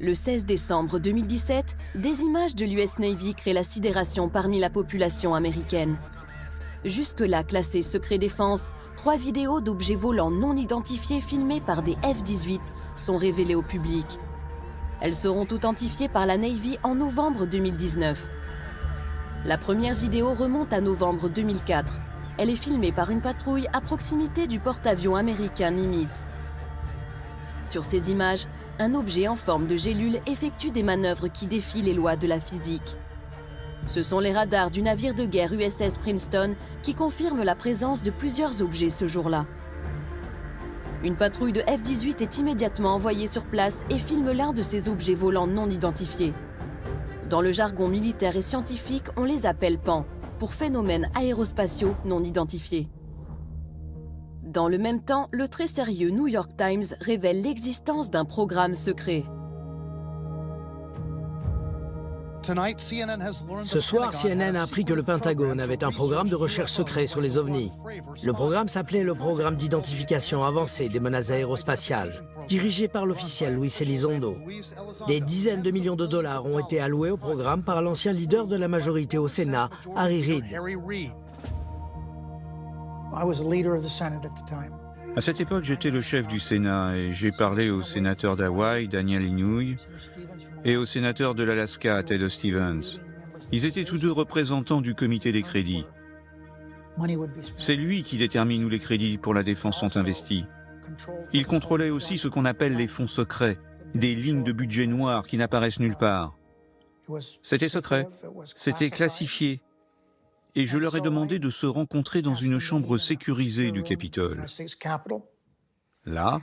Le 16 décembre 2017, des images de l'US Navy créent la sidération parmi la population américaine. Jusque-là classées secret défense, 3 vidéos d'objets volants non identifiés filmés par des F-18 sont révélées au public. Elles seront authentifiées par la Navy en novembre 2019. La première vidéo remonte à novembre 2004. Elle est filmée par une patrouille à proximité du porte-avions américain Nimitz. Sur ces images, un objet en forme de gélule effectue des manœuvres qui défient les lois de la physique. Ce sont les radars du navire de guerre USS Princeton qui confirment la présence de plusieurs objets ce jour-là. Une patrouille de F-18 est immédiatement envoyée sur place et filme l'un de ces objets volants non identifiés. Dans le jargon militaire et scientifique, on les appelle PAN, pour phénomènes aérospatiaux non identifiés. Dans le même temps, le très sérieux New York Times révèle l'existence d'un programme secret. Ce soir, CNN a appris que le Pentagone avait un programme de recherche secret sur les ovnis. Le programme s'appelait le Programme d'identification avancée des menaces aérospatiales, dirigé par l'officiel Luis Elizondo. Des dizaines de millions de dollars ont été alloués au programme par l'ancien leader de la majorité au Sénat, Harry Reid. À cette époque, j'étais le chef du Sénat et j'ai parlé au sénateur d'Hawaï, Daniel Inouye, et au sénateur de l'Alaska, Ted Stevens. Ils étaient tous deux représentants du comité des crédits. C'est lui qui détermine où les crédits pour la défense sont investis. Il contrôlait aussi ce qu'on appelle les fonds secrets, des lignes de budget noires qui n'apparaissent nulle part. C'était secret, c'était classifié. Et je leur ai demandé de se rencontrer dans une chambre sécurisée du Capitole. Là,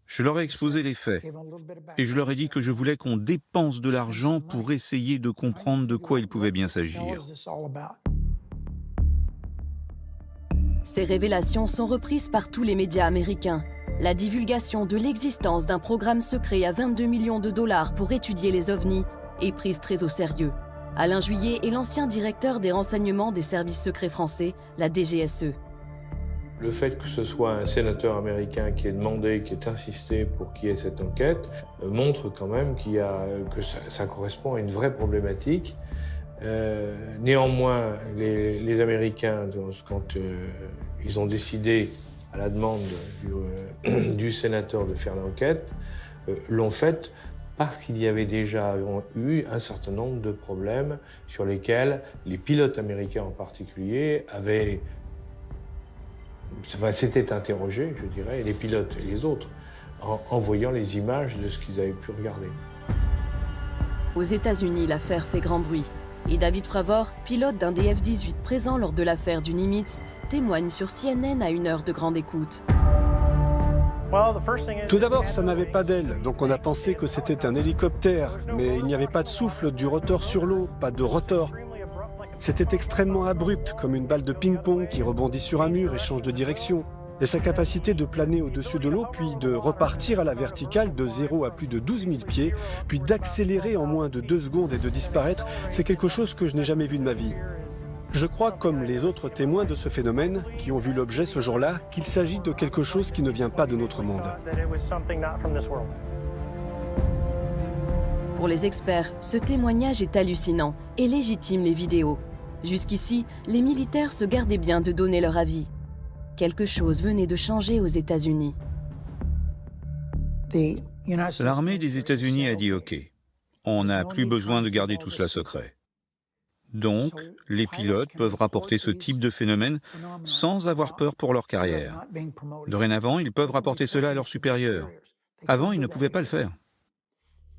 je leur ai exposé les faits et je leur ai dit que je voulais qu'on dépense de l'argent pour essayer de comprendre de quoi il pouvait bien s'agir. Ces révélations sont reprises par tous les médias américains. La divulgation de l'existence d'un programme secret à 22 millions de dollars pour étudier les ovnis est prise très au sérieux. Alain Juillet est l'ancien directeur des renseignements des services secrets français, la DGSE. Le fait que ce soit un sénateur américain qui ait demandé, qui ait insisté pour qu'il y ait cette enquête, montre quand même que ça correspond à une vraie problématique. Néanmoins, les Américains, quand ils ont décidé, à la demande du sénateur de faire l'enquête, l'ont faite parce qu'il y avait déjà eu un certain nombre de problèmes sur lesquels les pilotes américains en particulier s'étaient interrogés, je dirais, et les pilotes et les autres, en voyant les images de ce qu'ils avaient pu regarder. Aux États-Unis, l'affaire fait grand bruit. Et David Fravor, pilote d'un des F-18 présent lors de l'affaire du Nimitz, témoigne sur CNN à une heure de grande écoute. Tout d'abord, ça n'avait pas d'aile, donc on a pensé que c'était un hélicoptère, mais il n'y avait pas de souffle du rotor sur l'eau, pas de rotor. C'était extrêmement abrupt, comme une balle de ping-pong qui rebondit sur un mur et change de direction. Et sa capacité de planer au-dessus de l'eau, puis de repartir à la verticale de 0 à plus de 12 000 pieds, puis d'accélérer en moins de 2 secondes et de disparaître, c'est quelque chose que je n'ai jamais vu de ma vie. Je crois, comme les autres témoins de ce phénomène, qui ont vu l'objet ce jour-là, qu'il s'agit de quelque chose qui ne vient pas de notre monde. Pour les experts, ce témoignage est hallucinant et légitime les vidéos. Jusqu'ici, les militaires se gardaient bien de donner leur avis. Quelque chose venait de changer aux États-Unis. L'armée des États-Unis a dit OK, on n'a plus besoin de garder tout cela secret. Donc, les pilotes peuvent rapporter ce type de phénomène sans avoir peur pour leur carrière. Dorénavant, ils peuvent rapporter cela à leurs supérieurs. Avant, ils ne pouvaient pas le faire.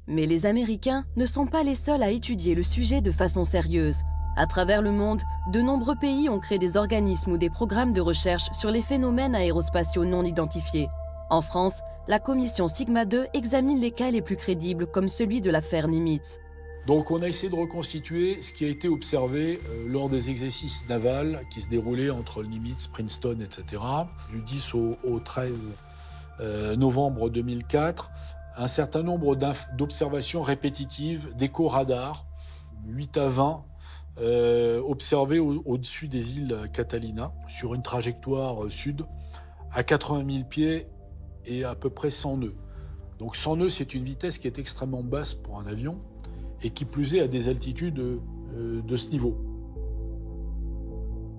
Mais les Américains ne sont pas les seuls à étudier le sujet de façon sérieuse. À travers le monde, de nombreux pays ont créé des organismes ou des programmes de recherche sur les phénomènes aérospatiaux non identifiés. En France, la commission Sigma 2 examine les cas les plus crédibles comme celui de l'affaire Nimitz. Donc on a essayé de reconstituer ce qui a été observé lors des exercices navals qui se déroulaient entre Nimitz, Princeton, etc. Du 10 au 13 novembre 2004, un certain nombre d'observations répétitives d'écho-radars, 8 à 20, observés au-dessus des îles Catalina, sur une trajectoire sud, à 80 000 pieds et à peu près 100 nœuds. Donc 100 nœuds, c'est une vitesse qui est extrêmement basse pour un avion et qui plus est à des altitudes de ce niveau.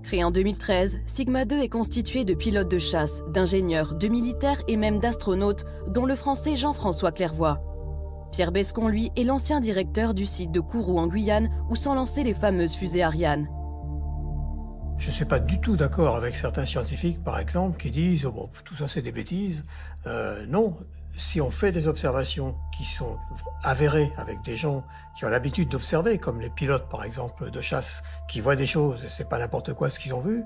Créé en 2013, Sigma 2 est constitué de pilotes de chasse, d'ingénieurs, de militaires et même d'astronautes, dont le français Jean-François Clairvoy. Pierre Bescon, lui, est l'ancien directeur du site de Kourou en Guyane, où sont lancées les fameuses fusées Ariane. Je ne suis pas du tout d'accord avec certains scientifiques, par exemple, qui disent « oh bon, tout ça c'est des bêtises ». Non, si on fait des observations qui sont avérées avec des gens qui ont l'habitude d'observer, comme les pilotes par exemple de chasse, qui voient des choses et c'est pas n'importe quoi ce qu'ils ont vu,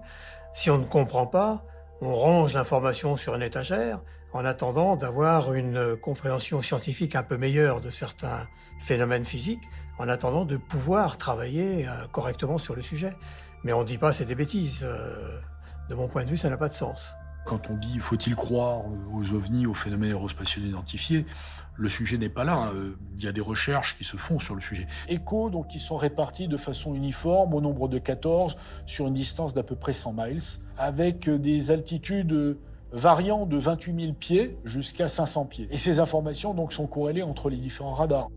si on ne comprend pas, on range l'information sur une étagère en attendant d'avoir une compréhension scientifique un peu meilleure de certains phénomènes physiques, en attendant de pouvoir travailler correctement sur le sujet. Mais on ne dit pas c'est des bêtises. De mon point de vue, ça n'a pas de sens. Quand on dit « faut-il croire aux ovnis, aux phénomènes aérospatiaux identifiés », le sujet n'est pas là. Il y a des recherches qui se font sur le sujet. ECHO, donc, qui sont répartis de façon uniforme au nombre de 14 sur une distance d'à peu près 100 miles, avec des altitudes variant de 28 000 pieds jusqu'à 500 pieds. Et ces informations donc, sont corrélées entre les différents radars.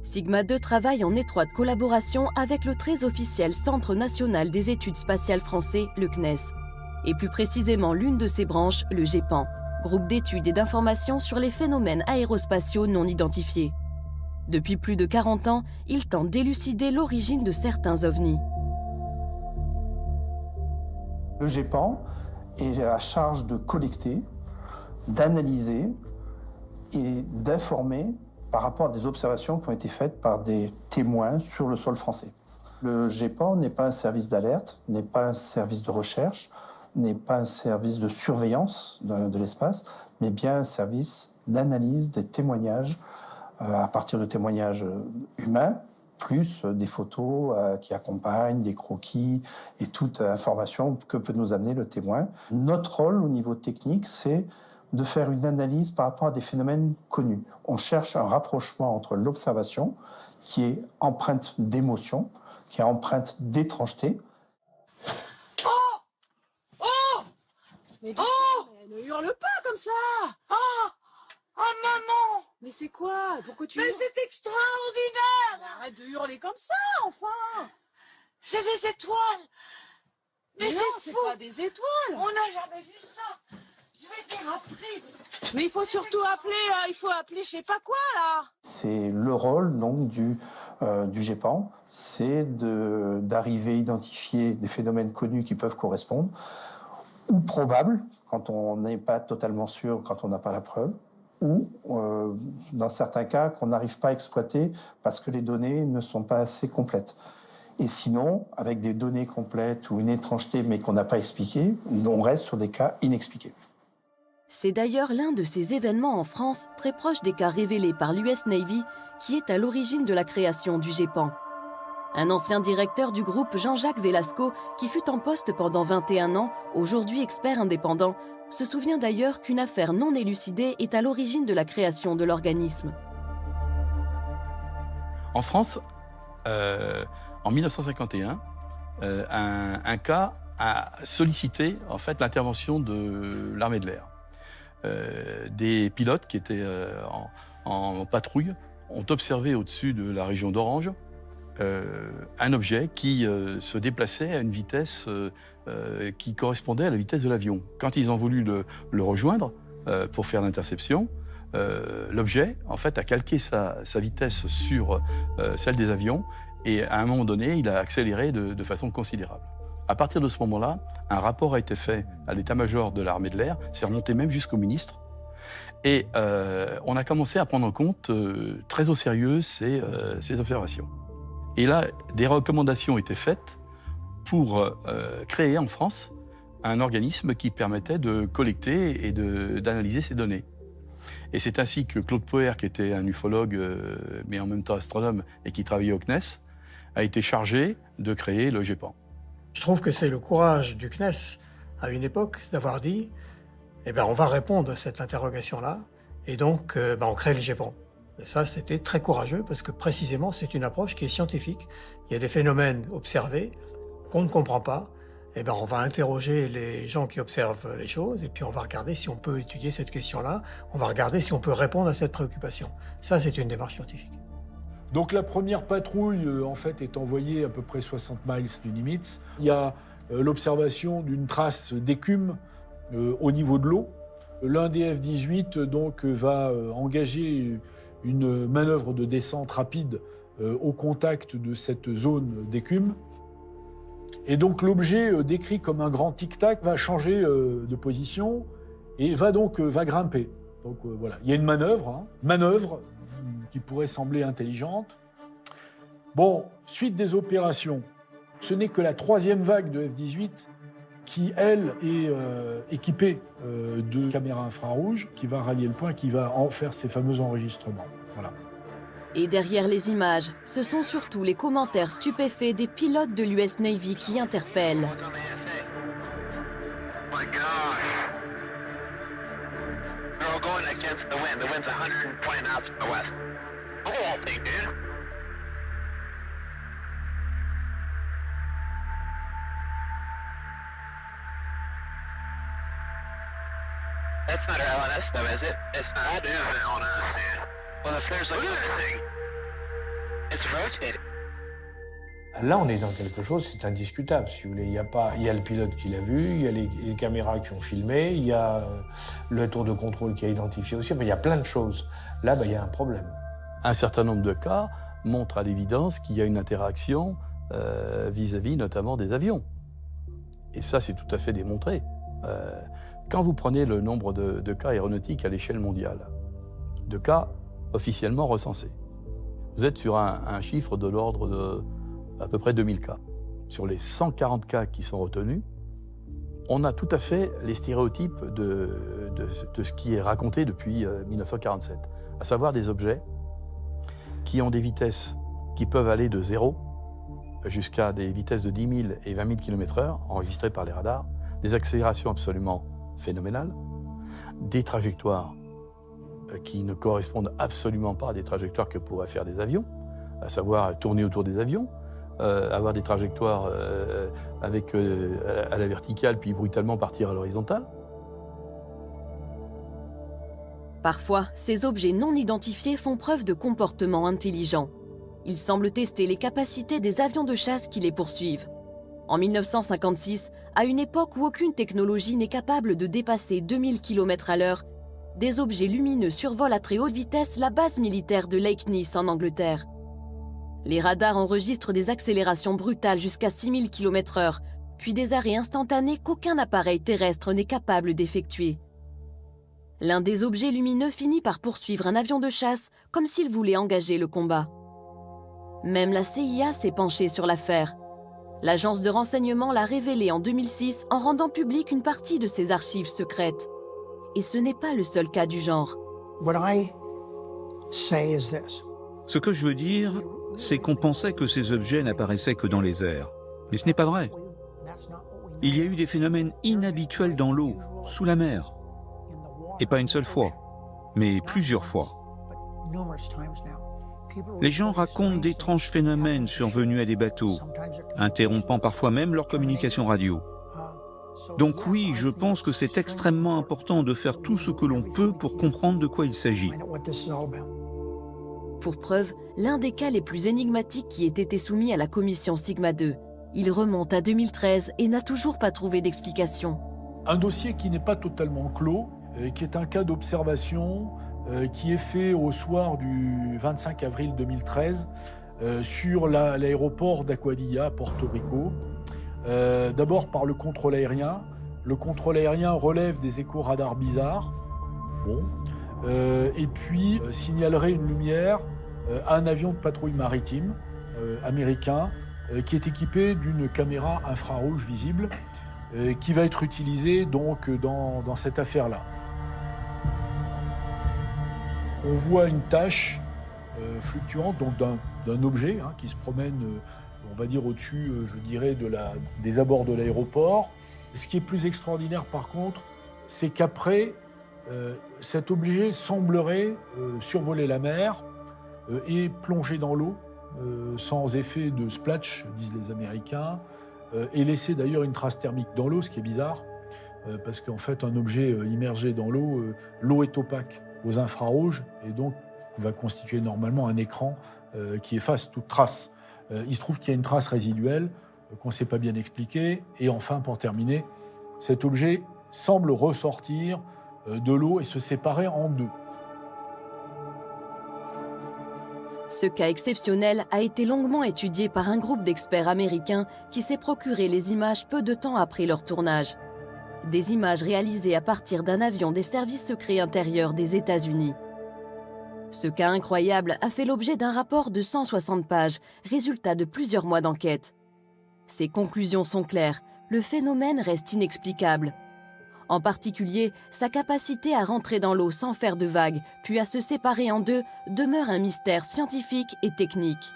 Sigma 2 travaille en étroite collaboration avec le très officiel Centre national des études spatiales français, le CNES. Et plus précisément l'une de ses branches, le GEPAN, groupe d'études et d'informations sur les phénomènes aérospatiaux non identifiés. Depuis plus de 40 ans, il tente d'élucider l'origine de certains ovnis. Le GEPAN est à charge de collecter, d'analyser et d'informer par rapport à des observations qui ont été faites par des témoins sur le sol français. Le GEPAN n'est pas un service d'alerte, n'est pas un service de recherche, n'est pas un service de surveillance de l'espace, mais bien un service d'analyse des témoignages à partir de témoignages humains, plus des photos qui accompagnent, des croquis et toute information que peut nous amener le témoin. Notre rôle au niveau technique, c'est de faire une analyse par rapport à des phénomènes connus. On cherche un rapprochement entre l'observation, qui est empreinte d'émotion, qui est empreinte d'étrangeté. Mais ne hurle pas comme ça! Oh maman! Mais c'est quoi? Pourquoi tu Mais hurles? c'est extraordinaire! Arrête de hurler comme ça, enfin! C'est des étoiles! Mais non, c'est c'est fou! pas des étoiles! On n'a jamais vu ça! Je vais dire après! Mais il faut surtout appeler, je sais pas quoi, là! C'est le rôle donc du GEPAN, c'est d'arriver à identifier des phénomènes connus qui peuvent correspondre, ou probable, quand on n'est pas totalement sûr, quand on n'a pas la preuve, ou dans certains cas qu'on n'arrive pas à exploiter parce que les données ne sont pas assez complètes. Et sinon, avec des données complètes ou une étrangeté mais qu'on n'a pas expliquée, on reste sur des cas inexpliqués. C'est d'ailleurs l'un de ces événements en France, très proche des cas révélés par l'US Navy, qui est à l'origine de la création du GEPAN. Un ancien directeur du groupe, Jean-Jacques Velasco, qui fut en poste pendant 21 ans, aujourd'hui expert indépendant, se souvient d'ailleurs qu'une affaire non élucidée est à l'origine de la création de l'organisme. En France, en 1951, un cas a sollicité en fait, l'intervention de l'armée de l'air. Des pilotes qui étaient en patrouille ont observé au-dessus de la région d'Orange un objet qui se déplaçait à une vitesse qui correspondait à la vitesse de l'avion. Quand ils ont voulu le rejoindre pour faire l'interception, l'objet en fait, a calqué sa vitesse sur celle des avions et à un moment donné, il a accéléré de façon considérable. À partir de ce moment-là, un rapport a été fait à l'état-major de l'armée de l'air, c'est remonté même jusqu'au ministre, et on a commencé à prendre en compte très au sérieux ces observations. Et là, des recommandations étaient faites pour créer en France un organisme qui permettait de collecter et d'analyser ces données. Et c'est ainsi que Claude Poher, qui était un ufologue, mais en même temps astronome, et qui travaillait au CNES, a été chargé de créer le GEPAN. Je trouve que c'est le courage du CNES, à une époque, d'avoir dit « Eh bien, on va répondre à cette interrogation-là, et donc on crée le GEPAN ». Et ça, c'était très courageux, parce que précisément, c'est une approche qui est scientifique. Il y a des phénomènes observés qu'on ne comprend pas, eh ben, on va interroger les gens qui observent les choses et puis on va regarder si on peut étudier cette question-là, on va regarder si on peut répondre à cette préoccupation. Ça, c'est une démarche scientifique. Donc la première patrouille, en fait, est envoyée à peu près 60 miles du Nimitz. Il y a l'observation d'une trace d'écume au niveau de l'eau. L'un des F-18 donc va engager une manœuvre de descente rapide au contact de cette zone d'écume. Et donc l'objet décrit comme un grand tic-tac va changer de position et va grimper. Donc voilà, il y a une manœuvre qui pourrait sembler intelligente. Bon, suite des opérations, ce n'est que la troisième vague de F-18 qui, elle, est équipée de caméras infrarouges, qui va rallier le point, qui va en faire ces fameux enregistrements. Voilà. Et derrière les images, ce sont surtout les commentaires stupéfaits des pilotes de l'US Navy qui interpellent. That's not our LNS though, is it? It's not. That is an LNS, dude. Well, if there's like anything, it's rotating. Là, on est dans quelque chose, c'est indiscutable, si vous voulez. Il y a le pilote qui l'a vu, il y a les caméras qui ont filmé, il y a le tour de contrôle qui a identifié aussi. Enfin, il y a plein de choses. Là, il y a un problème. Un certain nombre de cas montrent à l'évidence qu'il y a une interaction vis-à-vis notamment des avions. Et ça, c'est tout à fait démontré. Quand vous prenez le nombre de cas aéronautiques à l'échelle mondiale, de cas officiellement recensés, vous êtes sur un chiffre de l'ordre de à peu près 2000 cas. Sur les 140 cas qui sont retenus, on a tout à fait les stéréotypes de ce qui est raconté depuis 1947, à savoir des objets qui ont des vitesses qui peuvent aller de 0 jusqu'à des vitesses de 10 000 et 20 000 km/h, enregistrées par les radars, des accélérations absolument phénoménales, des trajectoires qui ne correspondent absolument pas à des trajectoires que pourraient faire des avions, à savoir tourner autour des avions, avoir des trajectoires à la verticale puis brutalement partir à l'horizontale. Parfois, ces objets non identifiés font preuve de comportements intelligents. Ils semblent tester les capacités des avions de chasse qui les poursuivent. En 1956, à une époque où aucune technologie n'est capable de dépasser 2000 km/h, des objets lumineux survolent à très haute vitesse la base militaire de Lake Nice en Angleterre. Les radars enregistrent des accélérations brutales jusqu'à 6000 km/h, puis des arrêts instantanés qu'aucun appareil terrestre n'est capable d'effectuer. L'un des objets lumineux finit par poursuivre un avion de chasse comme s'il voulait engager le combat. Même la CIA s'est penchée sur l'affaire. L'agence de renseignement l'a révélé en 2006 en rendant publique une partie de ses archives secrètes. Et ce n'est pas le seul cas du genre. Ce que je veux dire, c'est qu'on pensait que ces objets n'apparaissaient que dans les airs. Mais ce n'est pas vrai. Il y a eu des phénomènes inhabituels dans l'eau, sous la mer. Et pas une seule fois, mais plusieurs fois. Les gens racontent d'étranges phénomènes survenus à des bateaux, interrompant parfois même leur communication radio. Donc oui, je pense que c'est extrêmement important de faire tout ce que l'on peut pour comprendre de quoi il s'agit. Pour preuve, l'un des cas les plus énigmatiques qui ait été soumis à la commission Sigma 2. Il remonte à 2013 et n'a toujours pas trouvé d'explication. Un dossier qui n'est pas totalement clos, qui est un cas d'observation qui est fait au soir du 25 avril 2013 sur l'aéroport d'Aguadilla, Porto Rico. D'abord par le contrôle aérien. Le contrôle aérien relève des échos radars bizarres. Et puis signalerait une lumière à un avion de patrouille maritime américain qui est équipé d'une caméra infrarouge visible qui va être utilisée donc dans cette affaire-là. On voit une tache fluctuante donc d'un objet qui se promène, on va dire au-dessus, je dirais, des abords de l'aéroport. Ce qui est plus extraordinaire par contre, c'est qu'après, cet objet semblerait survoler la mer et plonger dans l'eau sans effet de splash, disent les Américains, et laisser d'ailleurs une trace thermique dans l'eau, ce qui est bizarre, parce qu'en fait, un objet immergé dans l'eau, l'eau est opaque aux infrarouges, et donc va constituer normalement un écran qui efface toute trace. Il se trouve qu'il y a une trace résiduelle qu'on ne sait pas bien expliquer, et enfin, pour terminer, cet objet semble ressortir de l'eau et se séparer en deux. Ce cas exceptionnel a été longuement étudié par un groupe d'experts américains qui s'est procuré les images peu de temps après leur tournage. Des images réalisées à partir d'un avion des services secrets intérieurs des États-Unis. Ce cas incroyable a fait l'objet d'un rapport de 160 pages, résultat de plusieurs mois d'enquête. Ses conclusions sont claires, le phénomène reste inexplicable. En particulier, sa capacité à rentrer dans l'eau sans faire de vagues, puis à se séparer en deux, demeure un mystère scientifique et technique.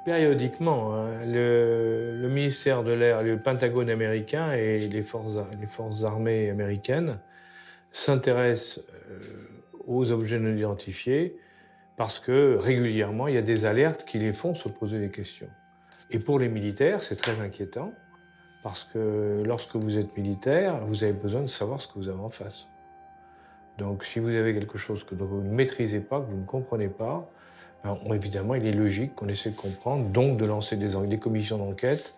Périodiquement, hein, le ministère de l'Air, le Pentagone américain et les forces armées américaines s'intéressent aux objets non identifiés parce que régulièrement, il y a des alertes qui les font se poser des questions. Et pour les militaires, c'est très inquiétant parce que lorsque vous êtes militaire, vous avez besoin de savoir ce que vous avez en face. Donc si vous avez quelque chose que vous ne maîtrisez pas, que vous ne comprenez pas, évidemment, il est logique qu'on essaie de comprendre, donc de lancer des commissions d'enquête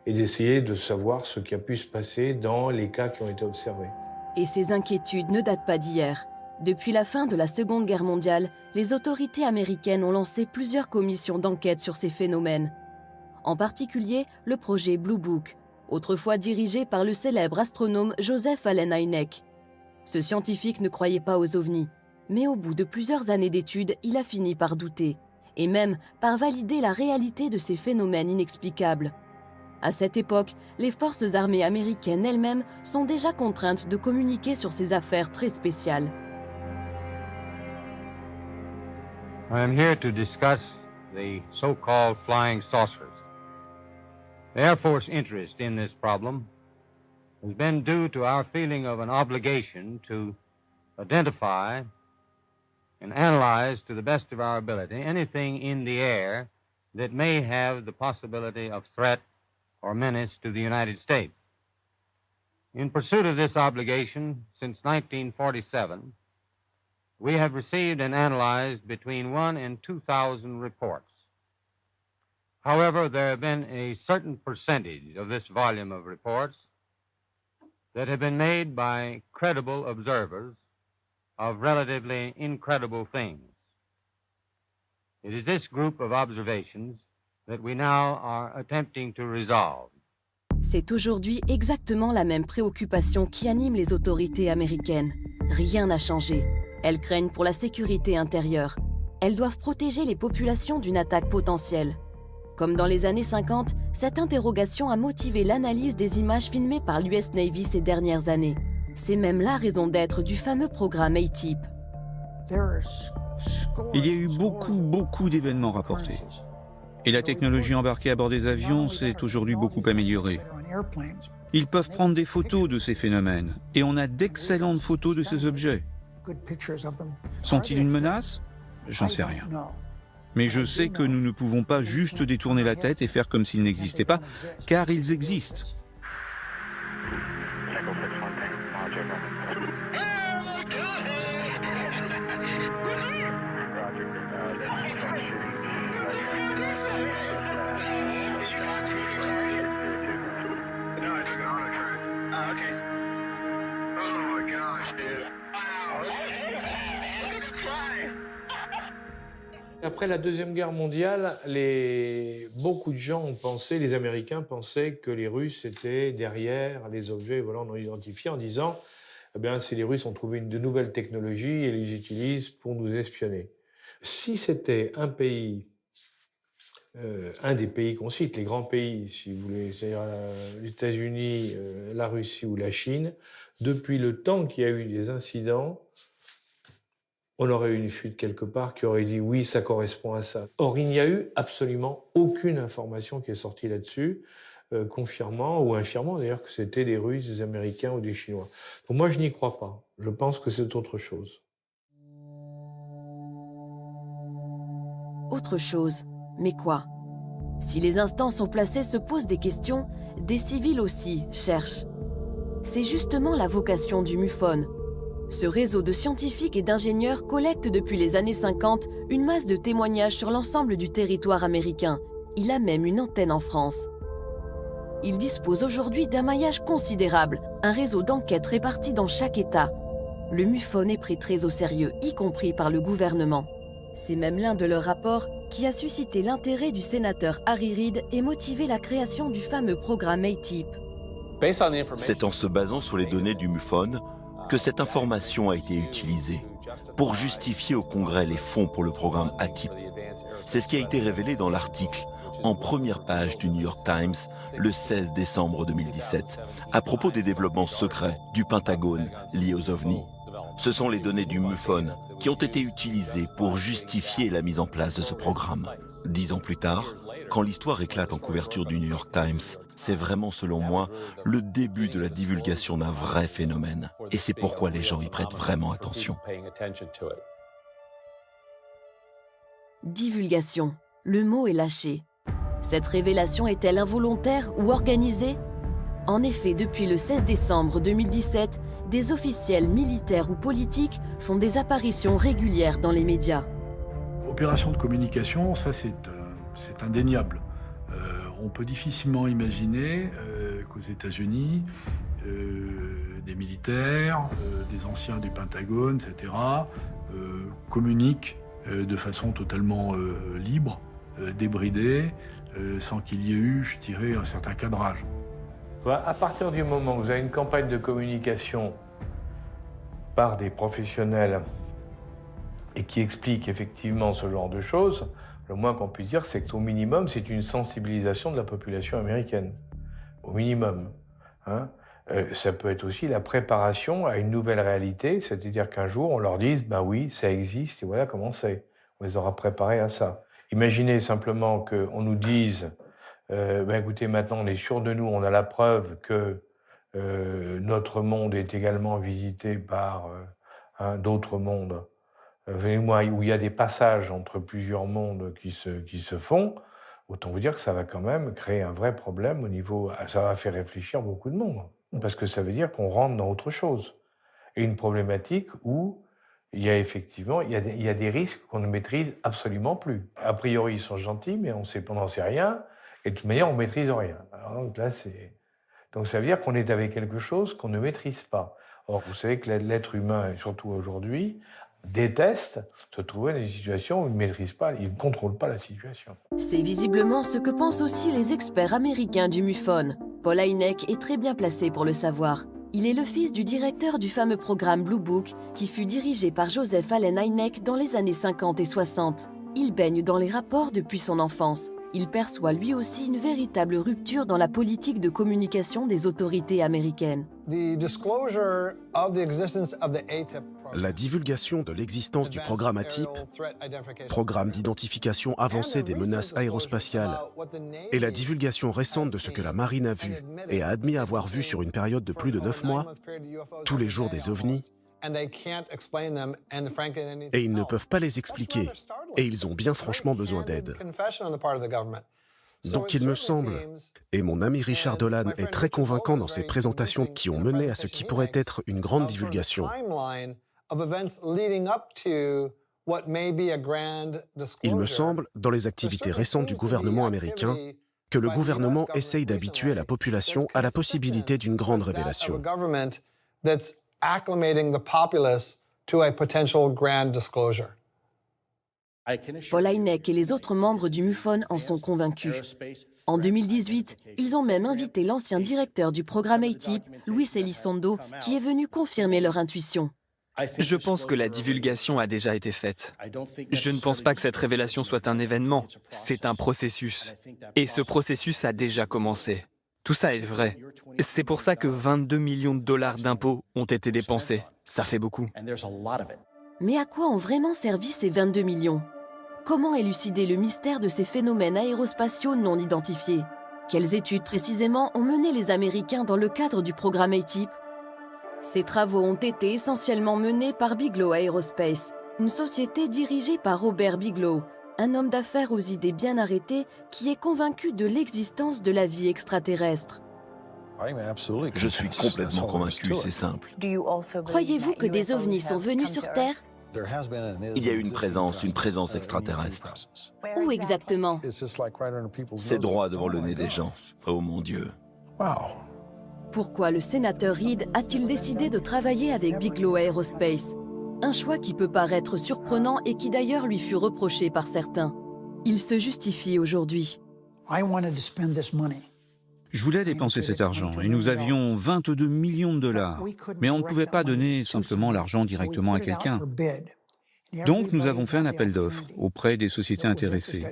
et d'essayer de savoir ce qui a pu se passer dans les cas qui ont été observés. Et ces inquiétudes ne datent pas d'hier. Depuis la fin de la Seconde Guerre mondiale, les autorités américaines ont lancé plusieurs commissions d'enquête sur ces phénomènes. En particulier, le projet Blue Book, autrefois dirigé par le célèbre astronome Joseph Allen Hynek. Ce scientifique ne croyait pas aux ovnis. Mais au bout de plusieurs années d'études, il a fini par douter, et même par valider la réalité de ces phénomènes inexplicables. À cette époque, les forces armées américaines elles-mêmes sont déjà contraintes de communiquer sur ces affaires très spéciales. I am here to discuss the so-called flying saucers. The Air Force interest in this problem has been due to our feeling of an obligation to identify and analyze to the best of our ability anything in the air that may have the possibility of threat or menace to the United States. In pursuit of this obligation, since 1947, we have received and analyzed between 1,000 and 2,000 reports. However, there have been a certain percentage of this volume of reports that have been made by credible observers of relatively incredible things. It is this group of observations that we now are attempting to resolve. C'est aujourd'hui exactement la même préoccupation qui anime les autorités américaines. Rien n'a changé. Elles craignent pour la sécurité intérieure. Elles doivent protéger les populations d'une attaque potentielle. Comme dans les années 50, cette interrogation a motivé l'analyse des images filmées par l'US Navy ces dernières années. C'est même la raison d'être du fameux programme A-Type. Il y a eu beaucoup d'événements rapportés. Et la technologie embarquée à bord des avions s'est aujourd'hui beaucoup améliorée. Ils peuvent prendre des photos de ces phénomènes, et on a d'excellentes photos de ces objets. Sont-ils une menace? J'en sais rien. Mais je sais que nous ne pouvons pas juste détourner la tête et faire comme s'ils n'existaient pas, car ils existent. Après la Deuxième Guerre mondiale, beaucoup de gens ont pensé, les Américains pensaient que les Russes étaient derrière les objets volants non identifiés en disant eh bien, si les Russes ont trouvé de nouvelles technologies et les utilisent pour nous espionner. Si c'était un pays, un des pays qu'on cite, les grands pays, si vous voulez, c'est-à-dire les États-Unis, la Russie ou la Chine, depuis le temps qu'il y a eu des incidents, on aurait eu une fuite quelque part qui aurait dit oui, ça correspond à ça. Or, il n'y a eu absolument aucune information qui est sortie là-dessus. confirmant ou infirmant d'ailleurs que c'était des Russes, des Américains ou des Chinois. Donc moi, je n'y crois pas. Je pense que c'est autre chose. Autre chose, mais quoi? Si les instances au placé se posent des questions, des civils aussi cherchent. C'est justement la vocation du MUFON. Ce réseau de scientifiques et d'ingénieurs collecte depuis les années 50 une masse de témoignages sur l'ensemble du territoire américain. Il a même une antenne en France. Il dispose aujourd'hui d'un maillage considérable, un réseau d'enquêtes réparti dans chaque État. Le MUFON est pris très au sérieux, y compris par le gouvernement. C'est même l'un de leurs rapports qui a suscité l'intérêt du sénateur Harry Reid et motivé la création du fameux programme ATIP. C'est en se basant sur les données du MUFON que cette information a été utilisée pour justifier au Congrès les fonds pour le programme ATIP. C'est ce qui a été révélé dans l'article en première page du New York Times le 16 décembre 2017 à propos des développements secrets du Pentagone liés aux ovnis. Ce sont les données du MUFON qui ont été utilisées pour justifier la mise en place de ce programme. 10 ans plus tard, quand l'histoire éclate en couverture du New York Times, c'est vraiment, selon moi, le début de la divulgation d'un vrai phénomène. Et c'est pourquoi les gens y prêtent vraiment attention. Divulgation. Le mot est lâché. Cette révélation est-elle involontaire ou organisée? En effet, depuis le 16 décembre 2017, des officiels militaires ou politiques font des apparitions régulières dans les médias. Opération de communication, ça c'est indéniable. On peut difficilement imaginer qu'aux États-Unis, des militaires, des anciens du Pentagone, etc., communiquent de façon totalement libre, débridée, sans qu'il y ait eu, je dirais, un certain cadrage. À partir du moment où vous avez une campagne de communication par des professionnels et qui explique effectivement ce genre de choses, le moins qu'on puisse dire, c'est qu'au minimum, c'est une sensibilisation de la population américaine. Au minimum. Hein. Ça peut être aussi la préparation à une nouvelle réalité, c'est-à-dire qu'un jour, on leur dise « ben oui, ça existe et voilà comment c'est ». On les aura préparés à ça. Imaginez simplement qu'on nous dise ben écoutez, maintenant on est sûr de nous, on a la preuve que notre monde est également visité par d'autres mondes, où il y a des passages entre plusieurs mondes qui se font, autant vous dire que ça va quand même créer un vrai problème au niveau... Ça va faire réfléchir beaucoup de monde, parce que ça veut dire qu'on rentre dans autre chose. Et une problématique où il y a effectivement il y a des risques qu'on ne maîtrise absolument plus. A priori, ils sont gentils, mais on n'en sait rien. Et de toute manière, on ne maîtrise rien. Alors, donc ça veut dire qu'on est avec quelque chose qu'on ne maîtrise pas. Or, vous savez que l'être humain, et surtout aujourd'hui, déteste se trouver dans des situations où il ne maîtrise pas, il ne contrôle pas la situation. C'est visiblement ce que pensent aussi les experts américains du MUFON. Paul Hynek est très bien placé pour le savoir. Il est le fils du directeur du fameux programme Blue Book, qui fut dirigé par Joseph Allen Hynek dans les années 50 et 60. Il baigne dans les rapports depuis son enfance. Il perçoit lui aussi une véritable rupture dans la politique de communication des autorités américaines. La divulgation de l'existence du programme ATIP, programme d'identification avancée des menaces aérospatiales, et la divulgation récente de ce que la marine a vu et a admis avoir vu sur une période de plus de 9 mois, tous les jours des ovnis, et ils ne peuvent pas les expliquer, et ils ont bien franchement besoin d'aide. Donc il me semble, et mon ami Richard Dolan est très convaincant dans ses présentations qui ont mené à ce qui pourrait être une grande divulgation. Il me semble, dans les activités récentes du gouvernement américain, que le gouvernement essaye d'habituer la population à la possibilité d'une grande révélation. Paul Hynek et les autres membres du MUFON en sont convaincus. En 2018, ils ont même invité l'ancien directeur du programme ATIP, Luis Elizondo, qui est venu confirmer leur intuition. Je pense que la divulgation a déjà été faite. Je ne pense pas que cette révélation soit un événement, c'est un processus. Et ce processus a déjà commencé. Tout ça est vrai. C'est pour ça que 22 millions de dollars d'impôts ont été dépensés. Ça fait beaucoup. Mais à quoi ont vraiment servi ces 22 millions? Comment élucider le mystère de ces phénomènes aérospatiaux non identifiés? Quelles études précisément ont mené les Américains dans le cadre du programme ATIP? Ces travaux ont été essentiellement menés par Bigelow Aerospace, une société dirigée par Robert Bigelow, un homme d'affaires aux idées bien arrêtées qui est convaincu de l'existence de la vie extraterrestre. Je suis complètement convaincu, c'est simple. Croyez-vous que des ovnis sont venus sur Terre? Il y a une présence extraterrestre. Où exactement? C'est droit devant le nez des gens. Oh mon Dieu. Pourquoi le sénateur Reid a-t-il décidé de travailler avec Bigelow Aerospace? Un choix qui peut paraître surprenant et qui d'ailleurs lui fut reproché par certains. Il se justifie aujourd'hui. Je voulais dépenser cet argent et nous avions 22 millions de dollars. Mais on ne pouvait pas donner simplement l'argent directement à quelqu'un. Donc nous avons fait un appel d'offres auprès des sociétés intéressées.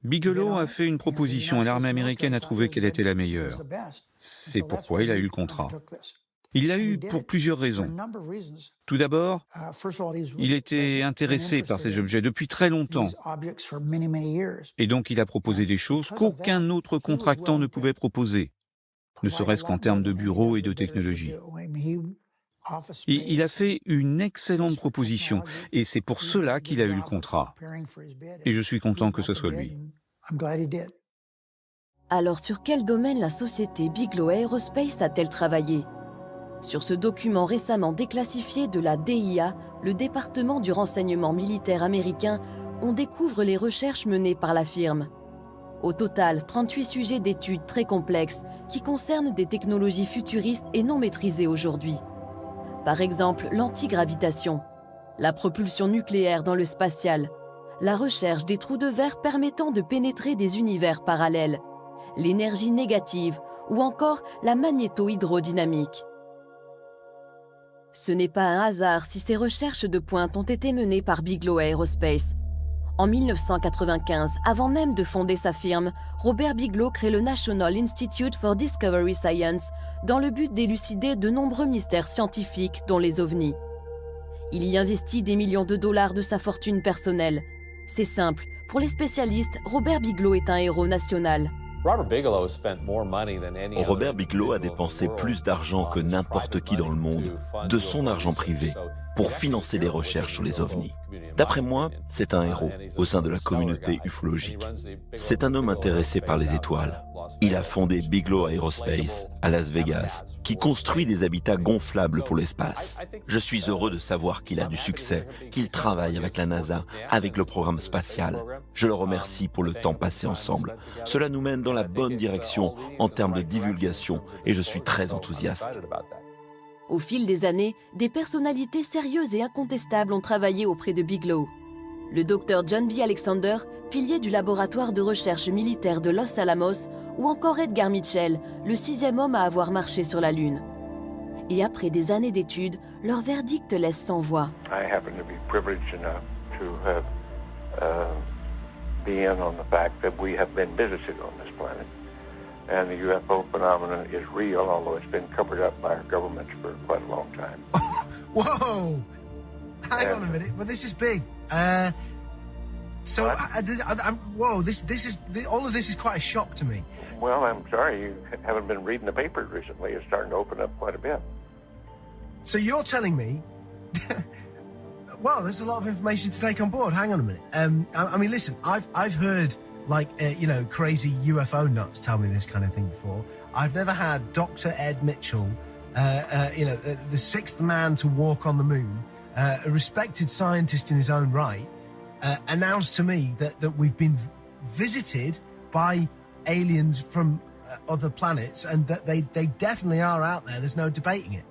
Bigelow a fait une proposition et l'armée américaine a trouvé qu'elle était la meilleure. C'est pourquoi il a eu le contrat. Il l'a eu pour plusieurs raisons. Tout d'abord, il était intéressé par ces objets depuis très longtemps. Et donc il a proposé des choses qu'aucun autre contractant ne pouvait proposer, ne serait-ce qu'en termes de bureaux et de technologie. Il a fait une excellente proposition et c'est pour cela qu'il a eu le contrat. Et je suis content que ce soit lui. Alors sur quel domaine la société Bigelow Aerospace a-t-elle travaillé? Sur ce document récemment déclassifié de la DIA, le département du renseignement militaire américain, on découvre les recherches menées par la firme. Au total, 38 sujets d'études très complexes qui concernent des technologies futuristes et non maîtrisées aujourd'hui. Par exemple, l'antigravitation, la propulsion nucléaire dans le spatial, la recherche des trous de verre permettant de pénétrer des univers parallèles, l'énergie négative ou encore la magnéto-hydrodynamique. Ce n'est pas un hasard si ces recherches de pointe ont été menées par Bigelow Aerospace. En 1995, avant même de fonder sa firme, Robert Bigelow crée le National Institute for Discovery Science dans le but d'élucider de nombreux mystères scientifiques, dont les ovnis. Il y investit des millions de dollars de sa fortune personnelle. C'est simple, pour les spécialistes, Robert Bigelow est un héros national. Robert Bigelow a dépensé plus d'argent que n'importe qui dans le monde, de son argent privé, pour financer les recherches sur les ovnis. D'après moi, c'est un héros au sein de la communauté ufologique. C'est un homme intéressé par les étoiles. Il a fondé Bigelow Aerospace à Las Vegas, qui construit des habitats gonflables pour l'espace. Je suis heureux de savoir qu'il a du succès, qu'il travaille avec la NASA, avec le programme spatial. Je le remercie pour le temps passé ensemble. Cela nous mène dans la bonne direction en termes de divulgation et je suis très enthousiaste. Au fil des années, des personnalités sérieuses et incontestables ont travaillé auprès de Bigelow. Le docteur John B. Alexander, pilier du laboratoire de recherche militaire de Los Alamos, ou encore Edgar Mitchell, le 6e homme à avoir marché sur la Lune. Et après des années d'études, leur verdict laisse sans voix. I happen to be privileged enough to have be in on the fact that we have been visited on this planet. And the UFO phenomenon is real, although it's been covered up by our governments for quite a long time. Whoa! Hang on a minute, but this is big. Whoa, all of this is quite a shock to me. Well, I'm sorry you haven't been reading the papers recently. It's starting to open up quite a bit. So you're telling me... Well, there's a lot of information to take on board. Hang on a minute. I mean, listen, I've heard... crazy UFO nuts tell me this kind of thing before. I've never had Dr. Ed Mitchell, the sixth man to walk on the moon, a respected scientist in his own right, announce to me that we've been visited by aliens from other planets and that they definitely are out there. There's no debating it.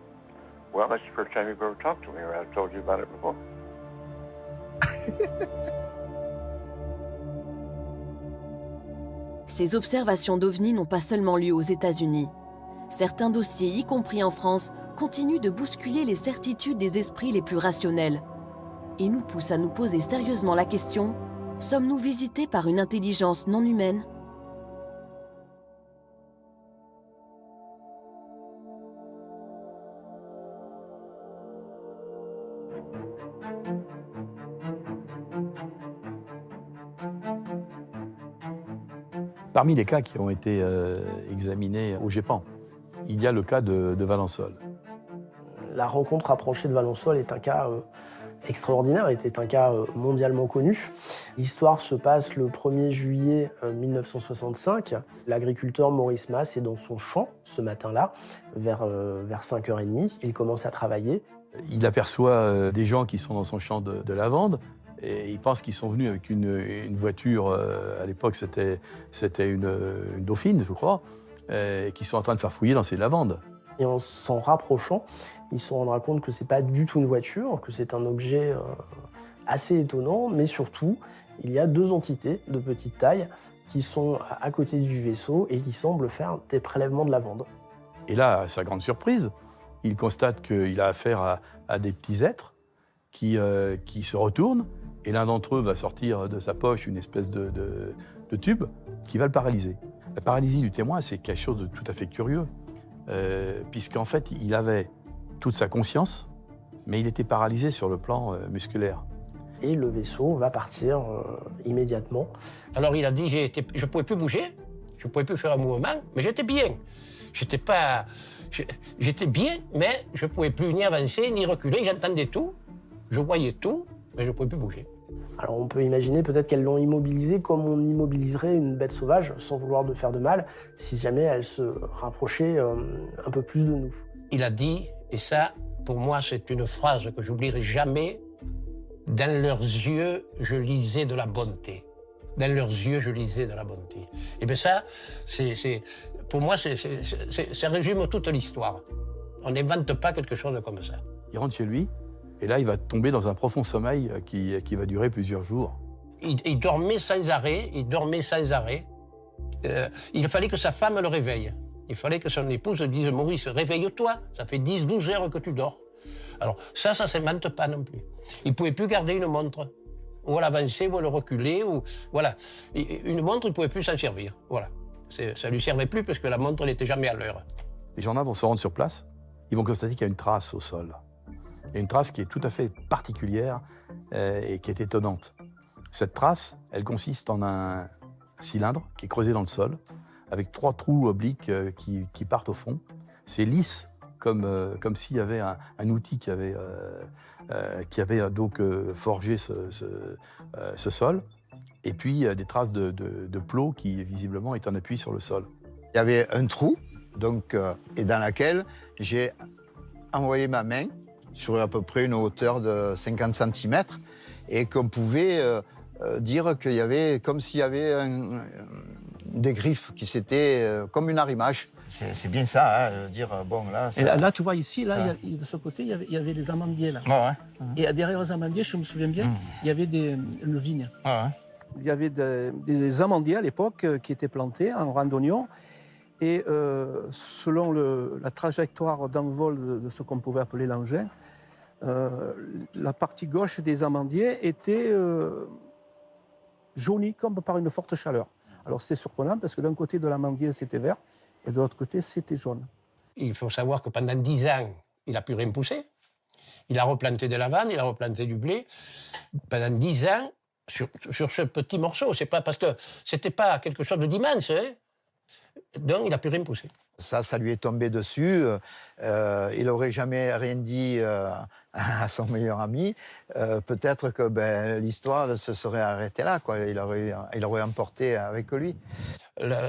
Well, that's the first time you've ever talked to me, or I've told you about it before. Ces observations d'OVNI n'ont pas seulement lieu aux États-Unis. Certains dossiers, y compris en France, continuent de bousculer les certitudes des esprits les plus rationnels et nous poussent à nous poser sérieusement la question: sommes-nous visités par une intelligence non humaine ? Parmi les cas qui ont été examinés au GEPAN, il y a le cas de Valensole. La rencontre rapprochée de Valensole est un cas extraordinaire, était un cas mondialement connu. L'histoire se passe le 1er juillet 1965. L'agriculteur Maurice Masse est dans son champ ce matin-là, vers 5h30. Il commence à travailler. Il aperçoit des gens qui sont dans son champ de lavande et il pense qu'ils sont venus avec une voiture, à l'époque c'était une Dauphine, je crois, et qui sont en train de faire fouiller dans ses lavandes. Et en s'en rapprochant, il se rendra compte que c'est pas du tout une voiture, que c'est un objet assez étonnant, mais surtout, il y a 2 entités de petite taille qui sont à côté du vaisseau et qui semblent faire des prélèvements de lavande. Et là, à sa grande surprise, il constate qu'il a affaire à des petits êtres qui se retournent, et l'un d'entre eux va sortir de sa poche une espèce de tube qui va le paralyser. La paralysie du témoin, c'est quelque chose de tout à fait curieux, puisqu'en fait, il avait toute sa conscience, mais il était paralysé sur le plan musculaire. Et le vaisseau va partir immédiatement. Alors il a dit, je ne pouvais plus bouger, je ne pouvais plus faire un mouvement, mais j'étais bien. J'étais bien, mais je ne pouvais plus ni avancer, ni reculer, j'entendais tout, je voyais tout, mais je ne pouvais plus bouger. Alors on peut imaginer peut-être qu'elles l'ont immobilisé comme on immobiliserait une bête sauvage, sans vouloir de faire de mal, si jamais elle se rapprochait un peu plus de nous. Il a dit, et ça, pour moi, c'est une phrase que j'oublierai jamais, « Dans leurs yeux, je lisais de la bonté. » Dans leurs yeux, je lisais de la bonté. Et bien ça, pour moi, ça résume toute l'histoire. On n'invente pas quelque chose comme ça. Il rentre chez lui, et là, il va tomber dans un profond sommeil qui va durer plusieurs jours. Il dormait sans arrêt, il fallait que sa femme le réveille. Il fallait que son épouse dise « Maurice, réveille-toi, ça fait 10-12 heures que tu dors. » Alors ça ne s'invente pas non plus. Il ne pouvait plus garder une montre, ou à l'avancer, ou à le reculer, ou voilà. Une montre, il ne pouvait plus s'en servir, voilà. Ça ne lui servait plus parce que la montre n'était jamais à l'heure. Les gendarmes vont se rendre sur place, ils vont constater qu'il y a une trace au sol. Il y a une trace qui est tout à fait particulière et qui est étonnante. Cette trace, elle consiste en un cylindre qui est creusé dans le sol, avec 3 trous obliques qui partent au fond. C'est lisse, comme s'il y avait un outil qui avait donc forgé ce sol. Et puis des traces de plot qui visiblement est en appui sur le sol. Il y avait un trou, donc, et dans lequel j'ai envoyé ma main sur à peu près une hauteur de 50 cm et qu'on pouvait dire qu'il y avait comme s'il y avait des griffes qui s'étaient comme une arrimage. C'est bien ça, hein, dire bon là. Et là, tu vois ici, là, de ce côté, il y avait des amandiers là. Ouais. Et derrière les amandiers, je me souviens bien, il y avait le vigne. Ouais. Il y avait des amandiers à l'époque qui étaient plantés en rang d'oignon. Et selon la trajectoire d'envol de ce qu'on pouvait appeler l'engin, la partie gauche des amandiers était jaunie comme par une forte chaleur. Alors c'était surprenant parce que d'un côté de l'amandier c'était vert et de l'autre côté c'était jaune. Il faut savoir que pendant 10 ans, il n'a plus rien poussé. Il a replanté de la lavande, il a replanté du blé. Pendant 10 ans, sur ce petit morceau, c'est pas parce que c'était pas quelque chose d'immense, hein. Donc il n'a plus rien poussé. Ça lui est tombé dessus. Il n'aurait jamais rien dit à son meilleur ami. Peut-être que l'histoire se serait arrêtée là, quoi. Il aurait emporté avec lui.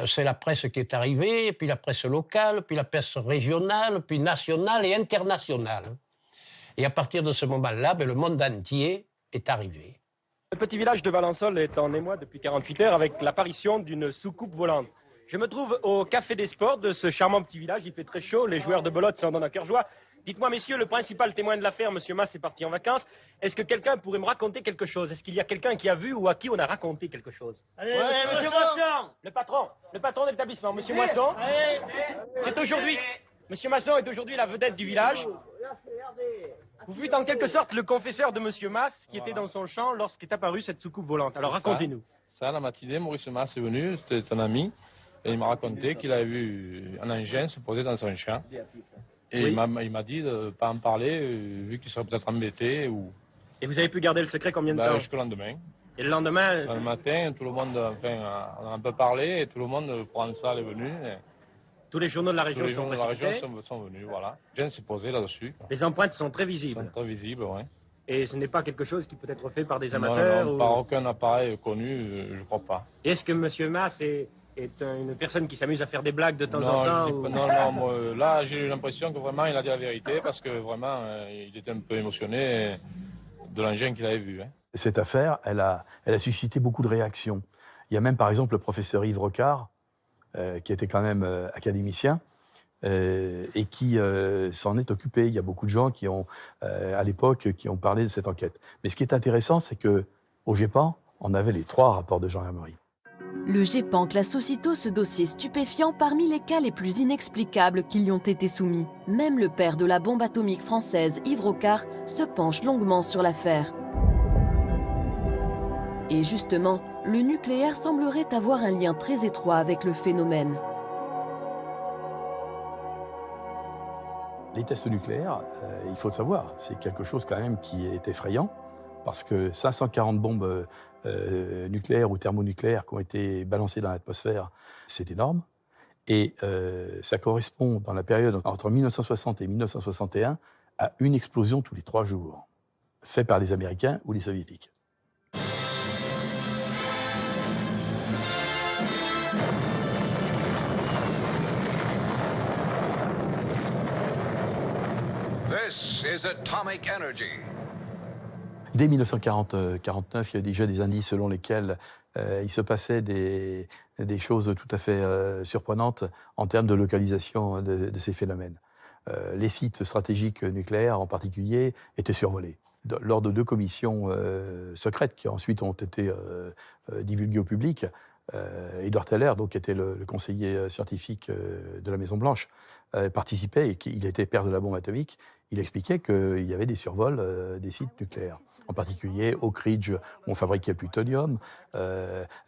C'est la presse qui est arrivée, puis la presse locale, puis la presse régionale, puis nationale et internationale. Et à partir de ce moment-là, le monde entier est arrivé. Le petit village de Valensole est en émoi depuis 48 heures avec l'apparition d'une soucoupe volante. Je me trouve au Café des Sports de ce charmant petit village. Il fait très chaud, les joueurs de belote s'en donnent à cœur joie. Dites-moi, messieurs, le principal témoin de l'affaire, M. Masse, est parti en vacances. Est-ce que quelqu'un pourrait me raconter quelque chose? Est-ce qu'il y a quelqu'un qui a vu ou à qui on a raconté quelque chose? Allez, monsieur Moisson. Le patron de l'établissement, M. Moisson. C'est aujourd'hui. M. Masson est aujourd'hui la vedette du village. Vous fûtes en quelque sorte le confesseur de M. Masse qui était dans son champ lorsqu'est apparue cette soucoupe volante. Alors racontez-nous. Ça, la matinée, Maurice Masse est venu, c'était un ami, et il m'a raconté qu'il avait vu un engin se poser dans son champ. Et oui. Il m'a dit de ne pas en parler, vu qu'il serait peut-être embêté. Ou... Et vous avez pu garder le secret combien de temps? Jusqu'au lendemain. Et le lendemain... Le matin, tout le monde, enfin, on a un peu parlé et tout le monde, Provençal est venu. Tous les journaux de la région sont venus, voilà. Jeanne s'est posée là-dessus. Les empreintes sont très visibles. Sont très visibles, oui. Et ce n'est pas quelque chose qui peut être fait par des amateurs? Non, par aucun appareil connu, je ne crois pas. Est-ce que M. Masse est une personne qui s'amuse à faire des blagues de temps en temps? Non, moi, là j'ai eu l'impression que vraiment il a dit la vérité parce que vraiment il était un peu émotionné de l'engin qu'il avait vu. Hein. Cette affaire, elle a suscité beaucoup de réactions. Il y a même par exemple le professeur Yves Rocard, qui était quand même académicien, et qui s'en est occupé. Il y a beaucoup de gens qui ont, à l'époque, qui ont parlé de cette enquête. Mais ce qui est intéressant, c'est qu'au GEPAN, on avait les 3 rapports de Jean Hermery. Le GEPAN classe aussitôt ce dossier stupéfiant parmi les cas les plus inexplicables qui lui ont été soumis. Même le père de la bombe atomique française, Yves Rocard, se penche longuement sur l'affaire. Et justement, le nucléaire semblerait avoir un lien très étroit avec le phénomène. Les tests nucléaires, il faut le savoir, c'est quelque chose quand même qui est effrayant, parce que 540 bombes nucléaires ou thermonucléaires qui ont été balancées dans l'atmosphère, c'est énorme. Et ça correspond, dans la période entre 1960 et 1961, à une explosion tous les 3 jours, faite par les Américains ou les Soviétiques. This is atomic energy. Dès 1949, il y a déjà des indices selon lesquels il se passait des choses tout à fait surprenantes en termes de localisation de ces phénomènes. Les sites stratégiques nucléaires, en particulier, étaient survolés. Lors de 2 commissions secrètes qui ensuite ont été divulguées au public, Edward Teller, donc, qui était le conseiller scientifique de la Maison-Blanche, participait, et il était père de la bombe atomique. Il expliquait qu'il y avait des survols des sites nucléaires. En particulier Oak Ridge, où on fabriquait le plutonium,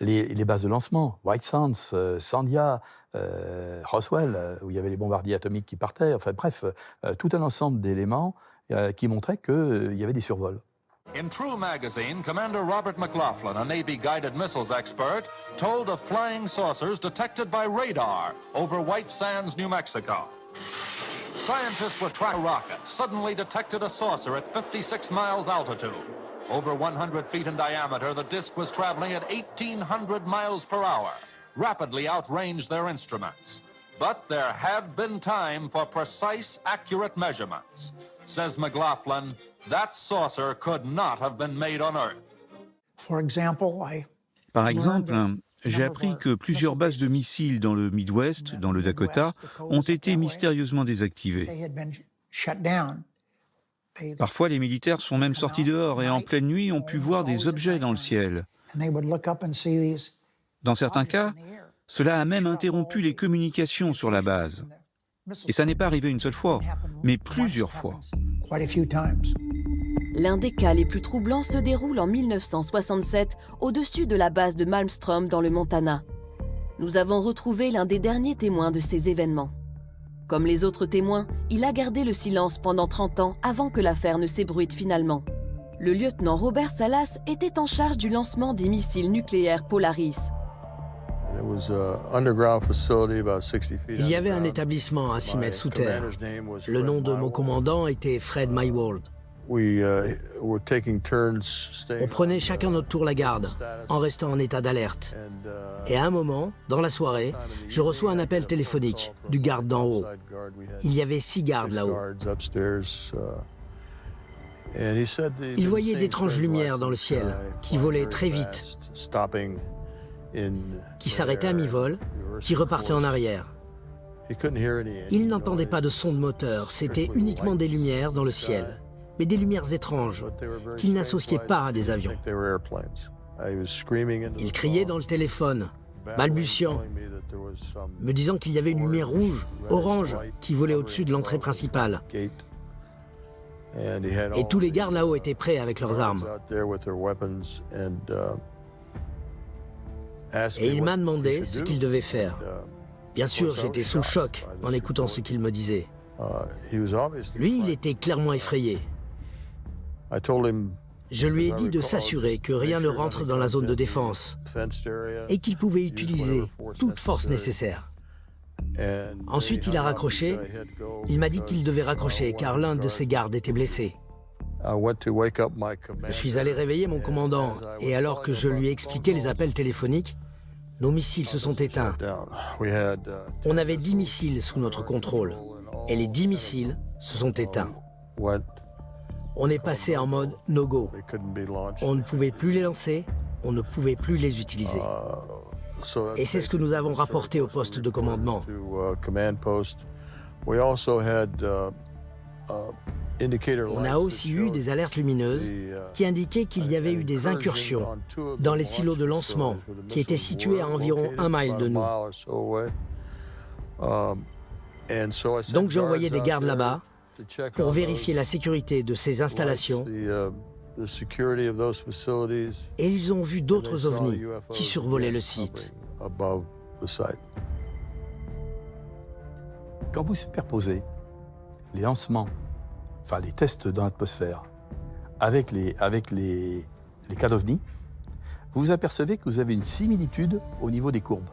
les bases de lancement, White Sands, Sandia, Roswell, où il y avait les bombardiers atomiques qui partaient. Enfin bref, tout un ensemble d'éléments qui montraient qu'il y avait des survols. In True magazine, Commander Robert McLaughlin, a Navy-guided missiles expert, told of flying saucers detected by radar over White Sands, New Mexico. Scientists were tracking a rocket, suddenly detected a saucer at 56 miles altitude. Over 100 feet in diameter, the disk was traveling at 1,800 miles per hour, rapidly outranged their instruments. But there had been time for precise, accurate measurements. Says McLaughlin, that saucer could not have been made on Earth. Par exemple, j'ai appris que plusieurs bases de missiles dans le Midwest, dans le Dakota, ont été mystérieusement désactivées. Parfois, les militaires sont même sortis dehors et en pleine nuit ont pu voir des objets dans le ciel. Dans certains cas, cela a même interrompu les communications sur la base. Et ça n'est pas arrivé une seule fois, mais plusieurs fois. L'un des cas les plus troublants se déroule en 1967 au-dessus de la base de Malmstrom dans le Montana. Nous avons retrouvé l'un des derniers témoins de ces événements. Comme les autres témoins, il a gardé le silence pendant 30 ans avant que l'affaire ne s'ébruite finalement. Le lieutenant Robert Salas était en charge du lancement des missiles nucléaires Polaris. Il y avait un établissement à 6 mètres sous terre. Le nom de mon commandant était Fred Mywald. On prenait chacun notre tour la garde, en restant en état d'alerte. Et à un moment, dans la soirée, je reçois un appel téléphonique du garde d'en haut. Il y avait 6 gardes là-haut. Il voyait d'étranges lumières dans le ciel, qui volaient très vite, qui s'arrêtaient à mi-vol, qui repartaient en arrière. Il n'entendait pas de son de moteur, c'était uniquement des lumières dans le ciel, mais des lumières étranges qu'il n'associait pas à des avions. Il criait dans le téléphone, balbutiant, me disant qu'il y avait une lumière rouge, orange, qui volait au-dessus de l'entrée principale. Et tous les gardes là-haut étaient prêts avec leurs armes. Et il m'a demandé ce qu'il devait faire. Bien sûr, j'étais sous le choc en écoutant ce qu'il me disait. Lui, il était clairement effrayé. Je lui ai dit de s'assurer que rien ne rentre dans la zone de défense et qu'il pouvait utiliser toute force nécessaire. Ensuite, il a raccroché. Il m'a dit qu'il devait raccrocher car l'un de ses gardes était blessé. Je suis allé réveiller mon commandant et alors que je lui ai expliqué les appels téléphoniques, nos missiles se sont éteints. On avait 10 missiles sous notre contrôle et les 10 missiles se sont éteints. On est passé en mode no-go. On ne pouvait plus les lancer, on ne pouvait plus les utiliser. Et c'est ce que nous avons rapporté au poste de commandement. On a aussi eu des alertes lumineuses qui indiquaient qu'il y avait eu des incursions dans les silos de lancement qui étaient situés à environ 1 mile de nous. Donc j'ai envoyé des gardes là-bas pour vérifier la sécurité de ces installations et ils ont vu d'autres ovnis qui survolaient le site. Quand vous superposez les lancements, enfin les tests dans l'atmosphère, avec les cas d'OVNI, vous vous apercevez que vous avez une similitude au niveau des courbes,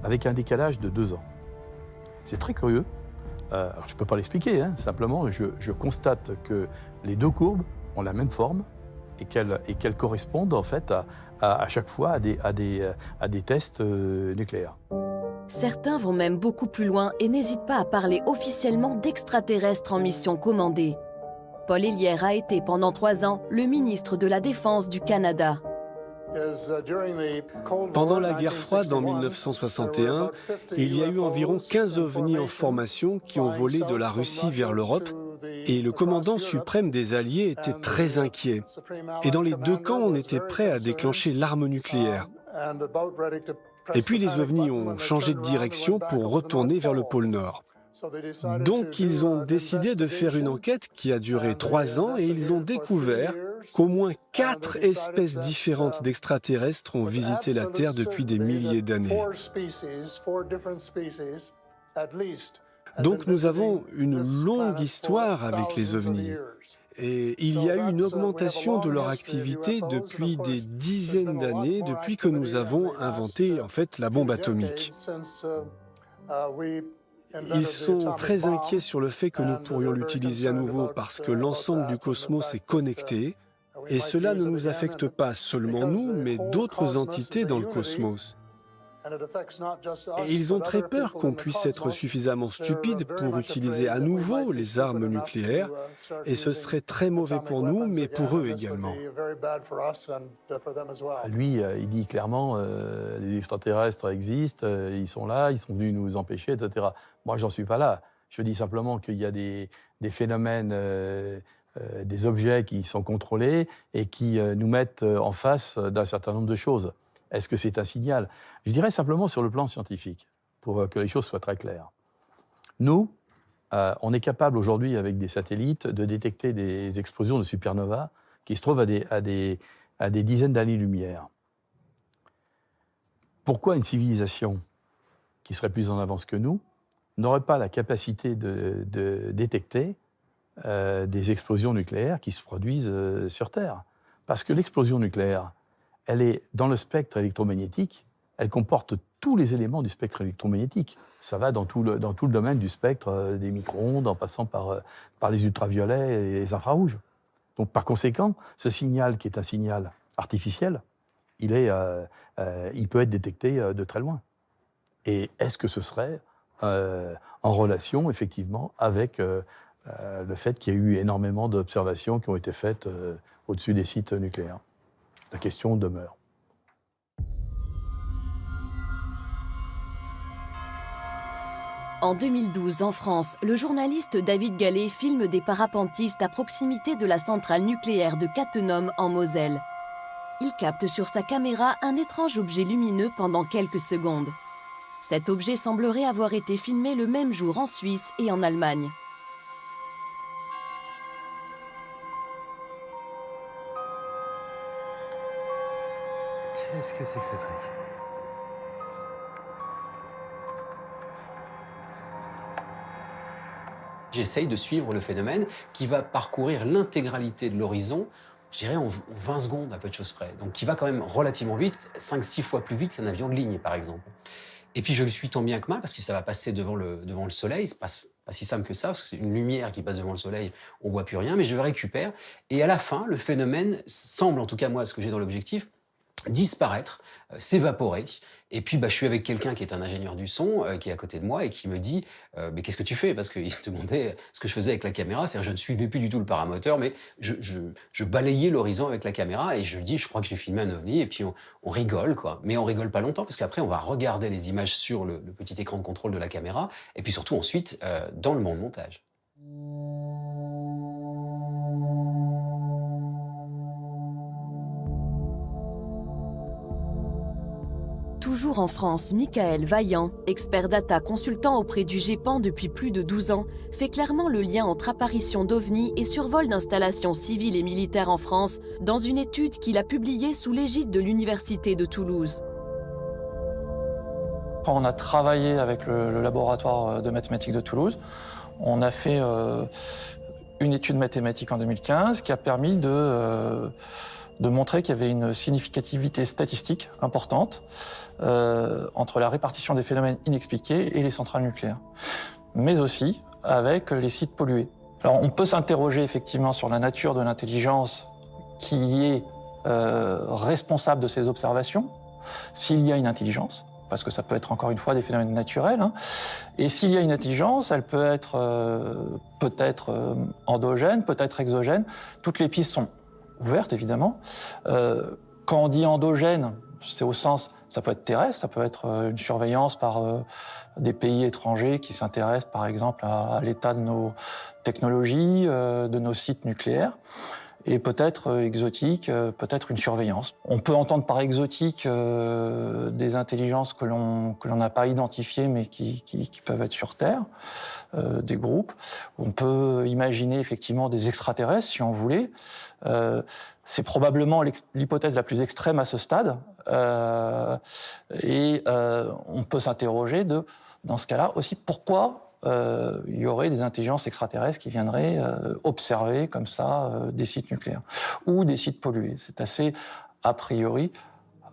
avec un décalage de 2 ans. C'est très curieux. Alors je ne peux pas l'expliquer, hein. Simplement je constate que les 2 courbes ont la même forme et qu'elles correspondent en fait à chaque fois à des tests nucléaires. Certains vont même beaucoup plus loin et n'hésitent pas à parler officiellement d'extraterrestres en mission commandée. Paul Hélierre a été pendant 3 ans le ministre de la Défense du Canada. Pendant la guerre froide en 1961, il y a eu environ 15 ovnis en formation qui ont volé de la Russie vers l'Europe et le commandant suprême des Alliés était très inquiet. Et dans les 2 camps, on était prêt à déclencher l'arme nucléaire. Et puis les ovnis ont changé de direction pour retourner vers le pôle Nord. Donc ils ont décidé de faire une enquête qui a duré 3 ans et ils ont découvert qu'au moins 4 espèces différentes d'extraterrestres ont visité la Terre depuis des milliers d'années. Donc nous avons une longue histoire avec les ovnis. Et il y a eu une augmentation de leur activité depuis des dizaines d'années, depuis que nous avons inventé en fait la bombe atomique. Ils sont très inquiets sur le fait que nous pourrions l'utiliser à nouveau parce que l'ensemble du cosmos est connecté et cela ne nous affecte pas seulement nous, mais d'autres entités dans le cosmos. Et ils ont très peur qu'on puisse être suffisamment stupide pour utiliser à nouveau les armes nucléaires et ce serait très mauvais pour nous, mais pour eux également. Lui, il dit clairement les extraterrestres existent, ils sont là, ils sont venus nous empêcher, etc. Moi, j'en suis pas là. Je dis simplement qu'il y a des phénomènes, des objets qui sont contrôlés et qui nous mettent en face d'un certain nombre de choses. Est-ce que c'est un signal? Je dirais simplement sur le plan scientifique, pour que les choses soient très claires. Nous, on est capable aujourd'hui, avec des satellites, de détecter des explosions de supernovas qui se trouvent à des dizaines d'années-lumière. Pourquoi une civilisation qui serait plus en avance que nous n'aurait pas la capacité de détecter des explosions nucléaires qui se produisent sur Terre? Parce que l'explosion nucléaire, elle est dans le spectre électromagnétique, elle comporte tous les éléments du spectre électromagnétique. Ça va dans tout le domaine du spectre des micro-ondes, en passant par les ultraviolets et les infrarouges. Donc par conséquent, ce signal qui est un signal artificiel, il peut être détecté de très loin. Et est-ce que ce serait en relation, effectivement, avec le fait qu'il y a eu énormément d'observations qui ont été faites au-dessus des sites nucléaires? La question demeure. En 2012, en France, le journaliste David Gallet filme des parapentistes à proximité de la centrale nucléaire de Cattenom en Moselle. Il capte sur sa caméra un étrange objet lumineux pendant quelques secondes. Cet objet semblerait avoir été filmé le même jour en Suisse et en Allemagne. Qu'est-ce que c'est que ce truc? J'essaye de suivre le phénomène qui va parcourir l'intégralité de l'horizon je dirais en 20 secondes, à peu de choses près. Donc qui va quand même relativement vite, 5-6 fois plus vite qu'un avion de ligne, par exemple. Et puis je le suis tant bien que mal, parce que ça va passer devant le soleil. C'est pas si simple que ça, parce que c'est une lumière qui passe devant le soleil, on voit plus rien, mais je le récupère. Et à la fin, le phénomène semble, en tout cas moi, ce que j'ai dans l'objectif, disparaître, s'évaporer. Et puis, je suis avec quelqu'un qui est un ingénieur du son, qui est à côté de moi et qui me dit mais qu'est-ce que tu fais? Parce qu'il se demandait ce que je faisais avec la caméra. C'est-à-dire, je ne suivais plus du tout le paramoteur, mais je balayais l'horizon avec la caméra et je lui dis je crois que j'ai filmé un ovni. Et puis, on rigole, quoi. Mais on rigole pas longtemps, parce qu'après, on va regarder les images sur le petit écran de contrôle de la caméra. Et puis surtout, ensuite, dans le montage. Toujours en France, Michael Vaillant, expert data consultant auprès du GEPAN depuis plus de 12 ans, fait clairement le lien entre apparition d'ovnis et survol d'installations civiles et militaires en France dans une étude qu'il a publiée sous l'égide de l'Université de Toulouse. Quand on a travaillé avec le laboratoire de mathématiques de Toulouse, on a fait une étude mathématique en 2015 qui a permis de montrer qu'il y avait une significativité statistique importante entre la répartition des phénomènes inexpliqués et les centrales nucléaires, mais aussi avec les sites pollués. Alors on peut s'interroger effectivement sur la nature de l'intelligence qui est responsable de ces observations, s'il y a une intelligence, parce que ça peut être encore une fois des phénomènes naturels, hein. Et s'il y a une intelligence, elle peut être peut-être endogène, peut-être exogène. Toutes les pistes sont ouvertes, évidemment. Quand on dit endogène, c'est au sens, ça peut être terrestre, ça peut être une surveillance par des pays étrangers qui s'intéressent, par exemple, à l'état de nos technologies, de nos sites nucléaires. Et peut-être exotique, peut-être une surveillance. On peut entendre par exotique des intelligences que l'on n'a pas identifiées, mais qui peuvent être sur Terre, des groupes. On peut imaginer effectivement des extraterrestres, si on voulait. C'est probablement l'hypothèse la plus extrême à ce stade. Et on peut s'interroger dans ce cas-là aussi, pourquoi il y aurait des intelligences extraterrestres qui viendraient observer comme ça des sites nucléaires ou des sites pollués. C'est assez, a priori,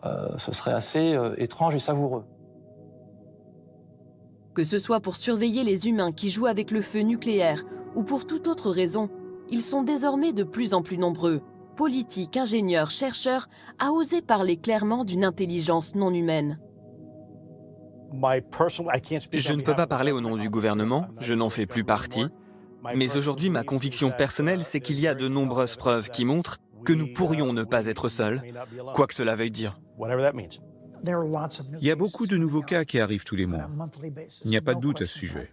ce serait assez étrange et savoureux. Que ce soit pour surveiller les humains qui jouent avec le feu nucléaire ou pour toute autre raison, ils sont désormais de plus en plus nombreux, politiques, ingénieurs, chercheurs, à oser parler clairement d'une intelligence non humaine. Je ne peux pas parler au nom du gouvernement, je n'en fais plus partie. Mais aujourd'hui, ma conviction personnelle, c'est qu'il y a de nombreuses preuves qui montrent que nous pourrions ne pas être seuls, quoi que cela veuille dire. Il y a beaucoup de nouveaux cas qui arrivent tous les mois. Il n'y a pas de doute à ce sujet.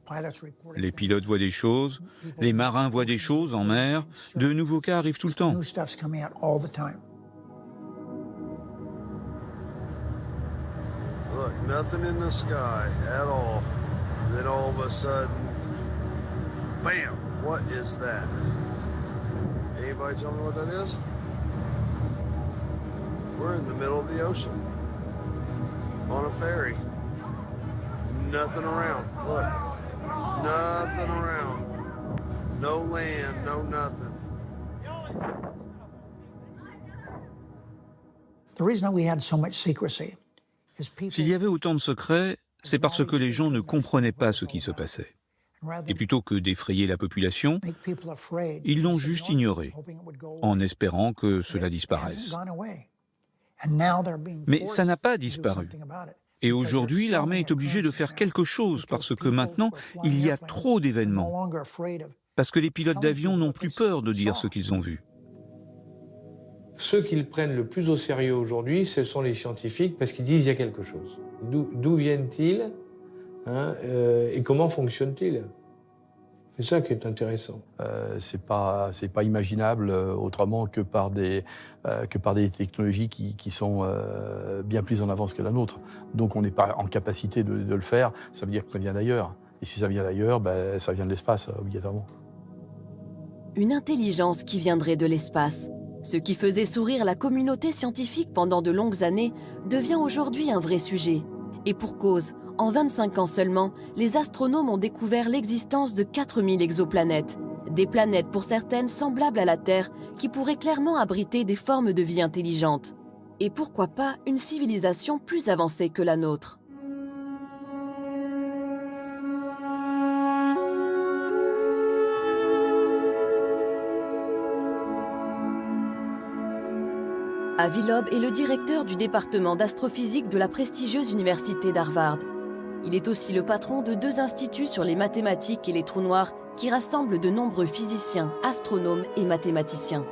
Les pilotes voient des choses, les marins voient des choses en mer, de nouveaux cas arrivent tout le temps. Look, nothing in the sky at all. Then all of a sudden, bam! What is that? Anybody tell me what that is? We're in the middle of the ocean. On a ferry. Nothing around. Look. Nothing around. No land, no nothing. The reason we had so much secrecy. S'il y avait autant de secrets, c'est parce que les gens ne comprenaient pas ce qui se passait. Et plutôt que d'effrayer la population, ils l'ont juste ignoré, en espérant que cela disparaisse. Mais ça n'a pas disparu. Et aujourd'hui, l'armée est obligée de faire quelque chose parce que maintenant, il y a trop d'événements. Parce que les pilotes d'avion n'ont plus peur de dire ce qu'ils ont vu. Ceux qui le prennent le plus au sérieux aujourd'hui, ce sont les scientifiques, parce qu'ils disent qu'il y a quelque chose. D'où viennent-ils, hein, et comment fonctionnent-ils? C'est ça qui est intéressant. C'est pas imaginable autrement que par des technologies qui sont bien plus en avance que la nôtre. Donc on n'est pas en capacité de le faire, ça veut dire que ça vient d'ailleurs. Et si ça vient d'ailleurs, ça vient de l'espace, obligatoirement. Une intelligence qui viendrait de l'espace. Ce qui faisait sourire la communauté scientifique pendant de longues années devient aujourd'hui un vrai sujet. Et pour cause, en 25 ans seulement, les astronomes ont découvert l'existence de 4000 exoplanètes. Des planètes pour certaines semblables à la Terre qui pourraient clairement abriter des formes de vie intelligentes. Et pourquoi pas une civilisation plus avancée que la nôtre. Avi Loeb est le directeur du département d'astrophysique de la prestigieuse université d'Harvard. Il est aussi le patron de 2 instituts sur les mathématiques et les trous noirs qui rassemblent de nombreux physiciens, astronomes et mathématiciens.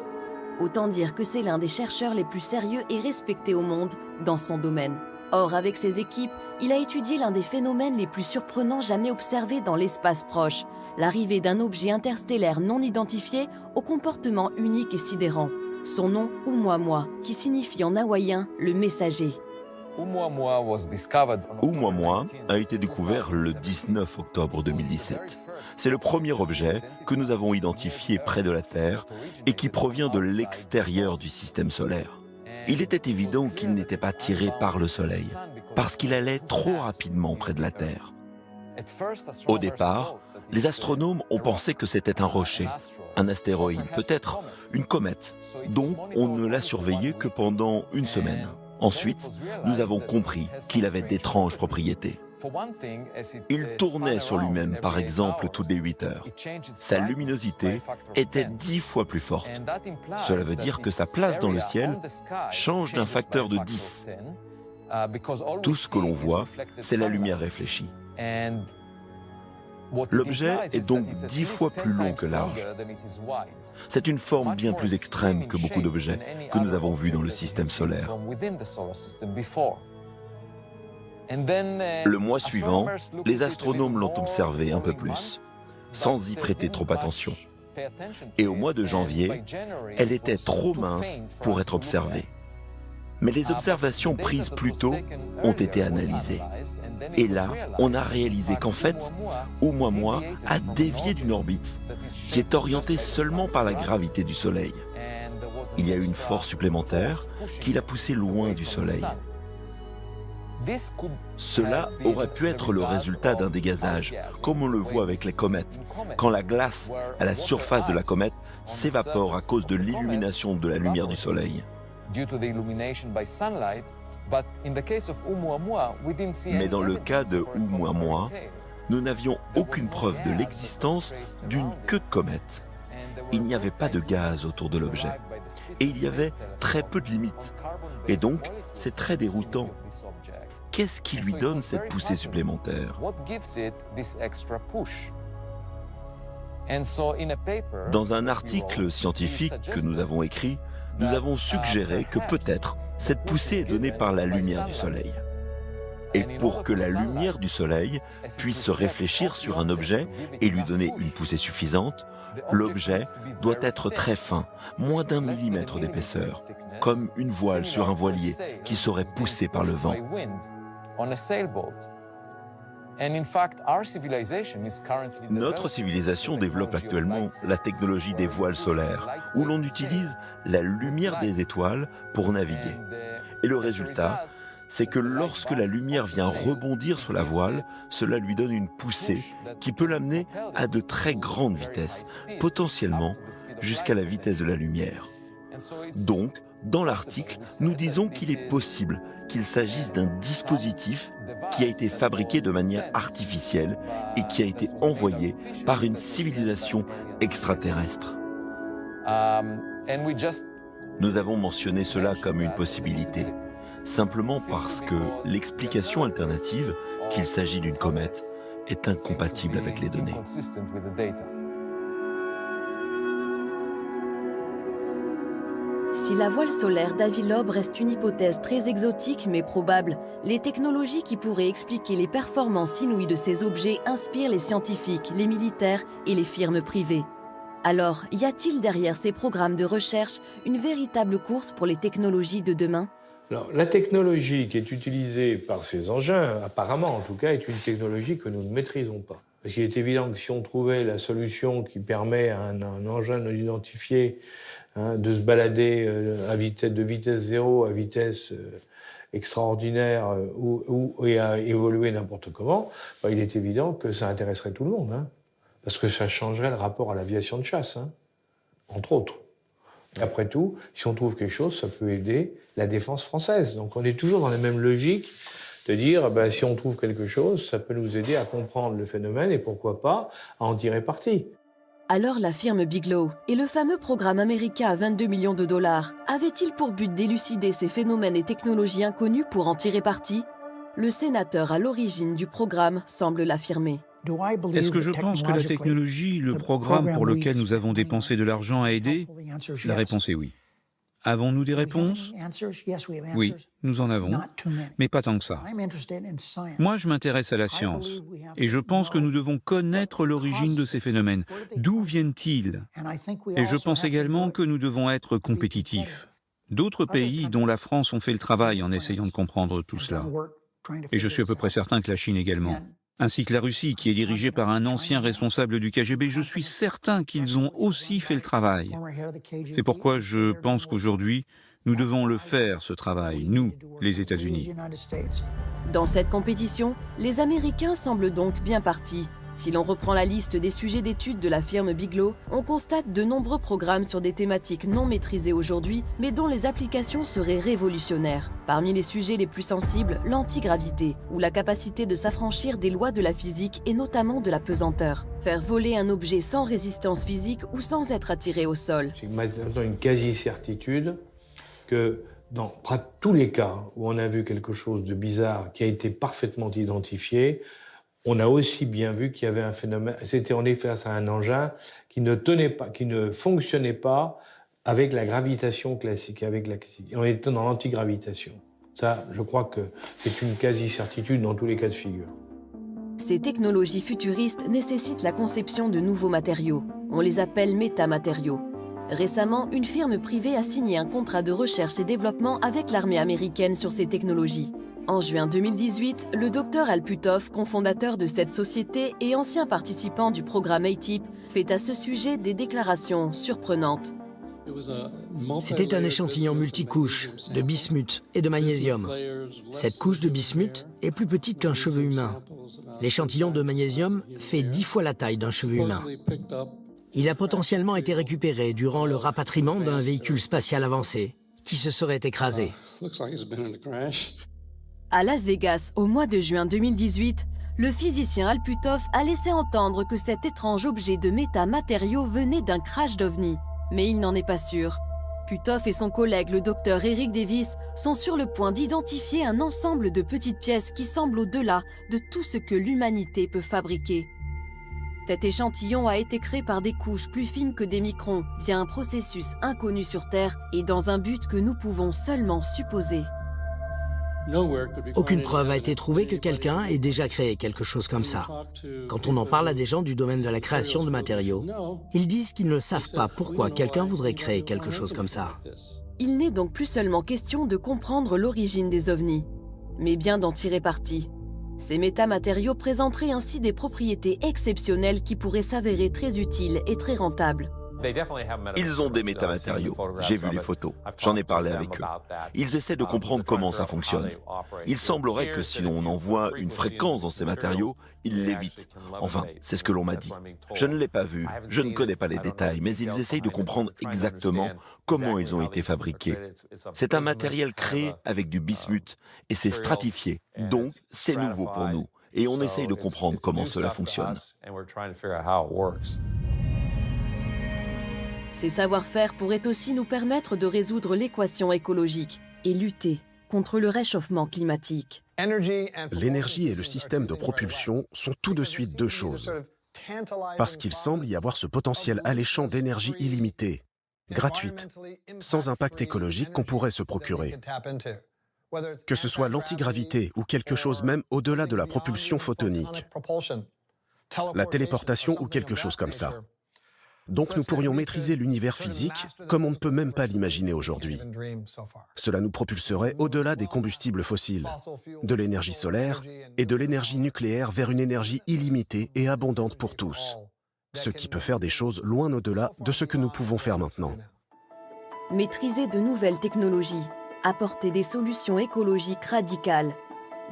Autant dire que c'est l'un des chercheurs les plus sérieux et respectés au monde dans son domaine. Or, avec ses équipes, il a étudié l'un des phénomènes les plus surprenants jamais observés dans l'espace proche, l'arrivée d'un objet interstellaire non identifié au comportement unique et sidérant. Son nom, Oumuamua, qui signifie en hawaïen « le messager ». Oumuamua a été découvert le 19 octobre 2017. C'est le premier objet que nous avons identifié près de la Terre et qui provient de l'extérieur du système solaire. Il était évident qu'il n'était pas tiré par le Soleil, parce qu'il allait trop rapidement près de la Terre. Au départ, les astronomes ont pensé que c'était un rocher, un astéroïde, peut-être une comète. Donc on ne l'a surveillé que pendant une semaine. Ensuite, nous avons compris qu'il avait d'étranges propriétés. Il tournait sur lui-même, par exemple, toutes les 8 heures. Sa luminosité était 10 fois plus forte. Cela veut dire que sa place dans le ciel change d'un facteur de 10. Tout ce que l'on voit, c'est la lumière réfléchie. L'objet est donc 10 fois plus long que large. C'est une forme bien plus extrême que beaucoup d'objets que nous avons vus dans le système solaire. Le mois suivant, les astronomes l'ont observé un peu plus, sans y prêter trop attention. Et au mois de janvier, elle était trop mince pour être observée. Mais les observations prises plus tôt ont été analysées. Et là, on a réalisé qu'en fait, Oumuamua a dévié d'une orbite qui est orientée seulement par la gravité du Soleil. Il y a eu une force supplémentaire qui l'a poussé loin du Soleil. Cela aurait pu être le résultat d'un dégazage, comme on le voit avec les comètes, quand la glace à la surface de la comète s'évapore à cause de l'illumination de la lumière du Soleil. Mais dans le cas de Oumuamua, nous n'avions aucune preuve de l'existence d'une queue de comète. Il n'y avait pas de gaz autour de l'objet. Et il y avait très peu de limites. Et donc, c'est très déroutant. Qu'est-ce qui lui donne cette poussée supplémentaire? Dans un article scientifique que nous avons écrit, nous avons suggéré que peut-être cette poussée est donnée par la lumière du Soleil. Et pour que la lumière du Soleil puisse se réfléchir sur un objet et lui donner une poussée suffisante, l'objet doit être très fin, moins d'1 millimètre d'épaisseur, comme une voile sur un voilier qui serait poussée par le vent. Notre civilisation développe actuellement la technologie des voiles solaires, où l'on utilise la lumière des étoiles pour naviguer. Et le résultat, c'est que lorsque la lumière vient rebondir sur la voile, cela lui donne une poussée qui peut l'amener à de très grandes vitesses, potentiellement jusqu'à la vitesse de la lumière. Donc, dans l'article, nous disons qu'il est possible qu'il s'agisse d'un dispositif qui a été fabriqué de manière artificielle et qui a été envoyé par une civilisation extraterrestre. Nous avons mentionné cela comme une possibilité, simplement parce que l'explication alternative, qu'il s'agit d'une comète, est incompatible avec les données. Si la voile solaire d'Avi Loeb reste une hypothèse très exotique mais probable, les technologies qui pourraient expliquer les performances inouïes de ces objets inspirent les scientifiques, les militaires et les firmes privées. Alors, y a-t-il derrière ces programmes de recherche une véritable course pour les technologies de demain? Alors, la technologie qui est utilisée par ces engins, apparemment en tout cas, est une technologie que nous ne maîtrisons pas. Parce qu'il est évident que si on trouvait la solution qui permet à un engin non identifié de se balader de vitesse zéro à vitesse extraordinaire et à évoluer n'importe comment, il est évident que ça intéresserait tout le monde. Parce que ça changerait le rapport à l'aviation de chasse, hein, entre autres. Après tout, si on trouve quelque chose, ça peut aider la défense française. Donc on est toujours dans la même logique de dire, si on trouve quelque chose, ça peut nous aider à comprendre le phénomène et pourquoi pas à en tirer parti. Alors la firme Bigelow et le fameux programme américain à 22 millions de dollars avaient-ils pour but d'élucider ces phénomènes et technologies inconnus pour en tirer parti? Le sénateur à l'origine du programme semble l'affirmer. Est-ce que je pense que la technologie, le programme pour lequel nous avons dépensé de l'argent a aidé? La réponse est oui. Avons-nous des réponses? Oui, nous en avons, mais pas tant que ça. Moi, je m'intéresse à la science, et je pense que nous devons connaître l'origine de ces phénomènes. D'où viennent-ils? Et je pense également que nous devons être compétitifs. D'autres pays, dont la France, ont fait le travail en essayant de comprendre tout cela. Et je suis à peu près certain que la Chine également. Ainsi que la Russie, qui est dirigée par un ancien responsable du KGB, je suis certain qu'ils ont aussi fait le travail. C'est pourquoi je pense qu'aujourd'hui, nous devons le faire, ce travail, nous, les États-Unis. Dans cette compétition, les Américains semblent donc bien partis. Si l'on reprend la liste des sujets d'études de la firme Bigelow, on constate de nombreux programmes sur des thématiques non maîtrisées aujourd'hui, mais dont les applications seraient révolutionnaires. Parmi les sujets les plus sensibles, l'antigravité, ou la capacité de s'affranchir des lois de la physique et notamment de la pesanteur. Faire voler un objet sans résistance physique ou sans être attiré au sol. J'ai maintenant une quasi-certitude que dans tous les cas où on a vu quelque chose de bizarre qui a été parfaitement identifié, on a aussi bien vu qu'il y avait un phénomène. C'était en effet face à un engin qui ne tenait pas, qui ne fonctionnait pas avec la gravitation classique, On était dans l'antigravitation. Ça, je crois que c'est une quasi-certitude dans tous les cas de figure. Ces technologies futuristes nécessitent la conception de nouveaux matériaux. On les appelle métamatériaux. Récemment, une firme privée a signé un contrat de recherche et développement avec l'armée américaine sur ces technologies. En juin 2018, le docteur Al Puthoff, cofondateur de cette société et ancien participant du programme ATIP, fait à ce sujet des déclarations surprenantes. C'était un échantillon multicouche de bismuth et de magnésium. Cette couche de bismuth est plus petite qu'un cheveu humain. L'échantillon de magnésium fait 10 fois la taille d'un cheveu humain. Il a potentiellement été récupéré durant le rapatriement d'un véhicule spatial avancé qui se serait écrasé. À Las Vegas, au mois de juin 2018, le physicien Al Puthoff a laissé entendre que cet étrange objet de métamatériaux venait d'un crash d'OVNI. Mais il n'en est pas sûr. Puthoff et son collègue, le docteur Eric Davis, sont sur le point d'identifier un ensemble de petites pièces qui semblent au-delà de tout ce que l'humanité peut fabriquer. Cet échantillon a été créé par des couches plus fines que des microns, via un processus inconnu sur Terre et dans un but que nous pouvons seulement supposer. Aucune preuve a été trouvée que quelqu'un ait déjà créé quelque chose comme ça. Quand on en parle à des gens du domaine de la création de matériaux, ils disent qu'ils ne savent pas pourquoi quelqu'un voudrait créer quelque chose comme ça. Il n'est donc plus seulement question de comprendre l'origine des ovnis, mais bien d'en tirer parti. Ces métamatériaux présenteraient ainsi des propriétés exceptionnelles qui pourraient s'avérer très utiles et très rentables. Ils ont des métamatériaux. J'ai vu les photos. J'en ai parlé avec eux. Ils essaient de comprendre comment ça fonctionne. Il semblerait que si l'on envoie une fréquence dans ces matériaux, ils l'évitent. Enfin, c'est ce que l'on m'a dit. Je ne l'ai pas vu, je ne connais pas les détails, mais ils essayent de comprendre exactement comment ils ont été fabriqués. C'est un matériel créé avec du bismuth et c'est stratifié. Donc, c'est nouveau pour nous. Et on essaye de comprendre comment cela fonctionne. Ces savoir-faire pourraient aussi nous permettre de résoudre l'équation écologique et lutter contre le réchauffement climatique. L'énergie et le système de propulsion sont tout de suite deux choses. Parce qu'il semble y avoir ce potentiel alléchant d'énergie illimitée, gratuite, sans impact écologique qu'on pourrait se procurer. Que ce soit l'antigravité ou quelque chose même au-delà de la propulsion photonique, la téléportation ou quelque chose comme ça. Donc nous pourrions maîtriser l'univers physique comme on ne peut même pas l'imaginer aujourd'hui. Cela nous propulserait au-delà des combustibles fossiles, de l'énergie solaire et de l'énergie nucléaire vers une énergie illimitée et abondante pour tous, ce qui peut faire des choses loin au-delà de ce que nous pouvons faire maintenant. Maîtriser de nouvelles technologies, apporter des solutions écologiques radicales,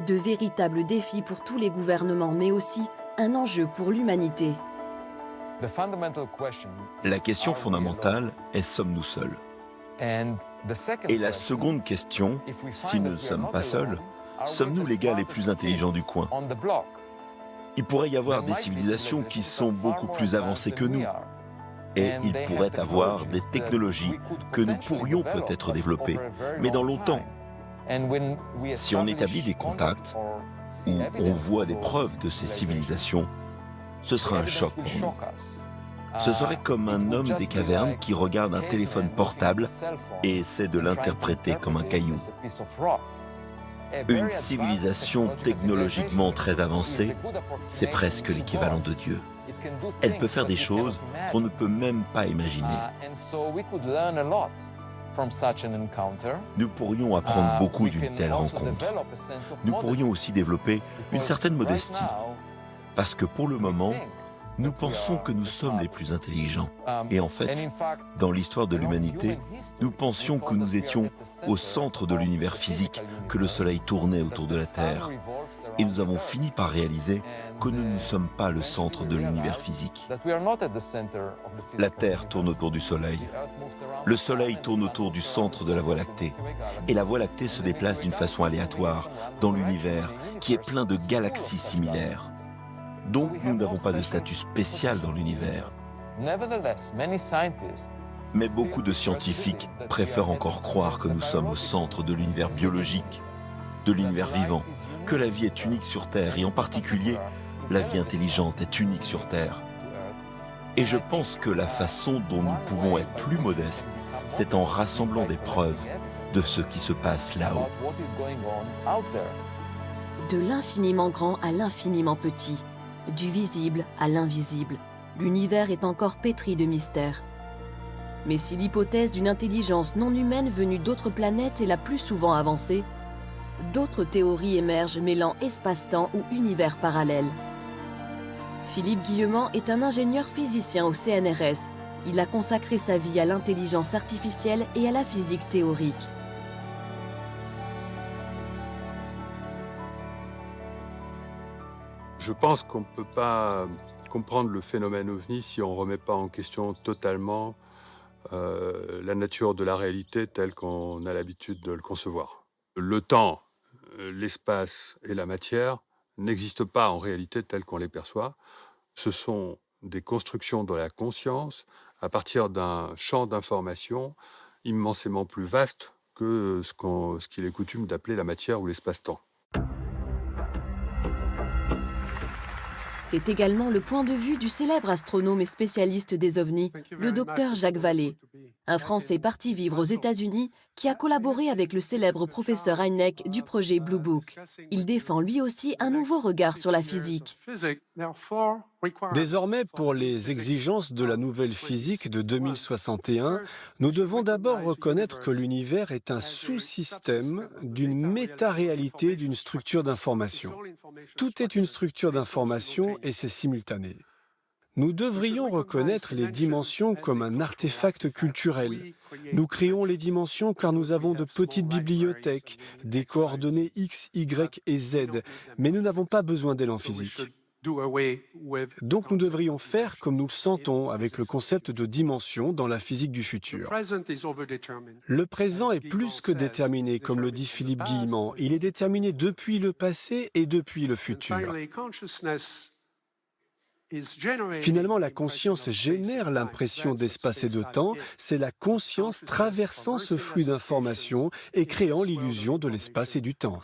de véritables défis pour tous les gouvernements, mais aussi un enjeu pour l'humanité. La question fondamentale est sommes-nous seuls? Et la seconde question, si nous ne sommes pas seuls, sommes-nous les gars les plus intelligents du coin? Il pourrait y avoir des civilisations qui sont beaucoup plus avancées que nous. Et il pourrait avoir des technologies que nous pourrions peut-être développer, mais dans longtemps. Si on établit des contacts, ou on voit des preuves de ces civilisations, ce sera un choc pour nous. Ce serait comme un homme des cavernes qui regarde un téléphone portable et essaie de l'interpréter comme un caillou. Une civilisation technologiquement très avancée, c'est presque l'équivalent de Dieu. Elle peut faire des choses qu'on ne peut même pas imaginer. Nous pourrions apprendre beaucoup d'une telle rencontre. Nous pourrions aussi développer une certaine modestie, parce que pour le moment, nous pensons que nous sommes les plus intelligents. Et en fait, dans l'histoire de l'humanité, nous pensions que nous étions au centre de l'univers physique, que le Soleil tournait autour de la Terre. Et nous avons fini par réaliser que nous ne sommes pas le centre de l'univers physique. La Terre tourne autour du Soleil. Le Soleil tourne autour du centre de la Voie lactée. Et la Voie lactée se déplace d'une façon aléatoire dans l'univers qui est plein de galaxies similaires. Donc nous n'avons pas de statut spécial dans l'univers. Mais beaucoup de scientifiques préfèrent encore croire que nous sommes au centre de l'univers biologique, de l'univers vivant, que la vie est unique sur Terre et en particulier, la vie intelligente est unique sur Terre. Et je pense que la façon dont nous pouvons être plus modestes, c'est en rassemblant des preuves de ce qui se passe là-haut. De l'infiniment grand à l'infiniment petit, du visible à l'invisible, l'univers est encore pétri de mystères. Mais si l'hypothèse d'une intelligence non humaine venue d'autres planètes est la plus souvent avancée, d'autres théories émergent mêlant espace-temps ou univers parallèles. Philippe Guillemant est un ingénieur physicien au CNRS. Il a consacré sa vie à l'intelligence artificielle et à la physique théorique. Je pense qu'on ne peut pas comprendre le phénomène OVNI si on ne remet pas en question totalement la nature de la réalité telle qu'on a l'habitude de le concevoir. Le temps, l'espace et la matière n'existent pas en réalité telles qu'on les perçoit. Ce sont des constructions de la conscience à partir d'un champ d'information immensément plus vaste que ce qu'il est coutume d'appeler la matière ou l'espace-temps. C'est également le point de vue du célèbre astronome et spécialiste des ovnis, le docteur Jacques Vallée, un Français parti vivre aux États-Unis qui a collaboré avec le célèbre professeur Hynek du projet Blue Book. Il défend lui aussi un nouveau regard sur la physique. Désormais, pour les exigences de la nouvelle physique de 2061, nous devons d'abord reconnaître que l'univers est un sous-système d'une méta-réalité d'une structure d'information. Tout est une structure d'information et c'est simultané. Nous devrions reconnaître les dimensions comme un artefact culturel. Nous créons les dimensions car nous avons de petites bibliothèques, des coordonnées X, Y et Z, mais nous n'avons pas besoin d'elles en physique. Donc nous devrions faire comme nous le sentons avec le concept de dimension dans la physique du futur. Le présent est plus que déterminé, comme le dit Philippe Guillemant. Il est déterminé depuis le passé et depuis le futur. Finalement, la conscience génère l'impression d'espace et de temps. C'est la conscience traversant ce flux d'informations et créant l'illusion de l'espace et du temps.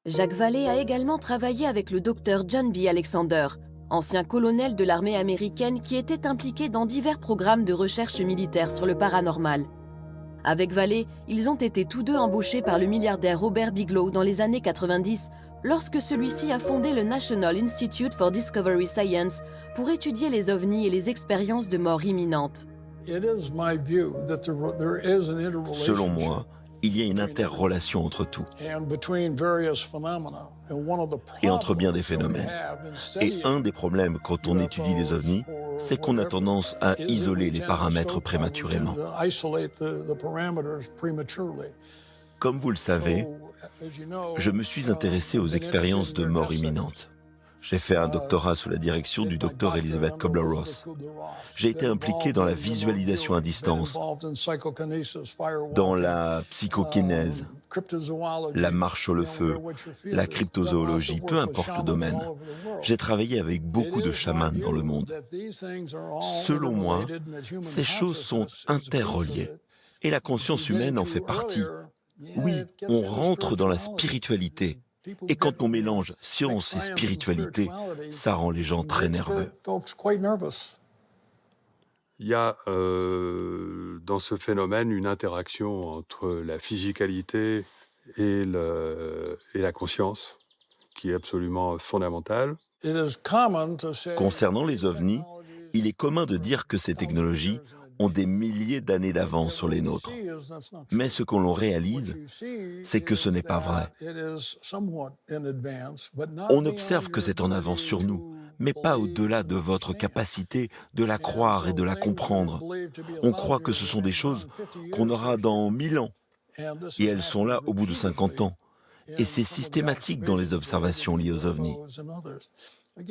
Jacques Vallée a également travaillé avec le docteur John B. Alexander, ancien colonel de l'armée américaine qui était impliqué dans divers programmes de recherche militaire sur le paranormal. Avec Vallée, ils ont été tous deux embauchés par le milliardaire Robert Bigelow dans les années 90, lorsque celui-ci a fondé le National Institute for Discovery Science pour étudier les ovnis et les expériences de mort imminente. Selon moi, il y a une interrelation entre tout et entre bien des phénomènes. Et un des problèmes quand on étudie les ovnis, c'est qu'on a tendance à isoler les paramètres prématurément. Comme vous le savez, je me suis intéressé aux expériences de mort imminente. J'ai fait un doctorat sous la direction du docteur Elizabeth Kubler-Ross. J'ai été impliqué dans la visualisation à distance, dans la psychokinèse, la marche sur le feu, la cryptozoologie, peu importe le domaine. J'ai travaillé avec beaucoup de chamans dans le monde. Selon moi, ces choses sont interreliées et la conscience humaine en fait partie. Oui, on rentre dans la spiritualité. Et quand on mélange science et spiritualité, ça rend les gens très nerveux. Il y a dans ce phénomène une interaction entre la physicalité et la conscience qui est absolument fondamentale. Concernant les ovnis, il est commun de dire que ces technologies ont des milliers d'années d'avance sur les nôtres. Mais ce qu'on l'on réalise, c'est que ce n'est pas vrai. On observe que c'est en avance sur nous, mais pas au-delà de votre capacité de la croire et de la comprendre. On croit que ce sont des choses qu'on aura dans 1000 ans, et elles sont là au bout de 50 ans. Et c'est systématique dans les observations liées aux ovnis.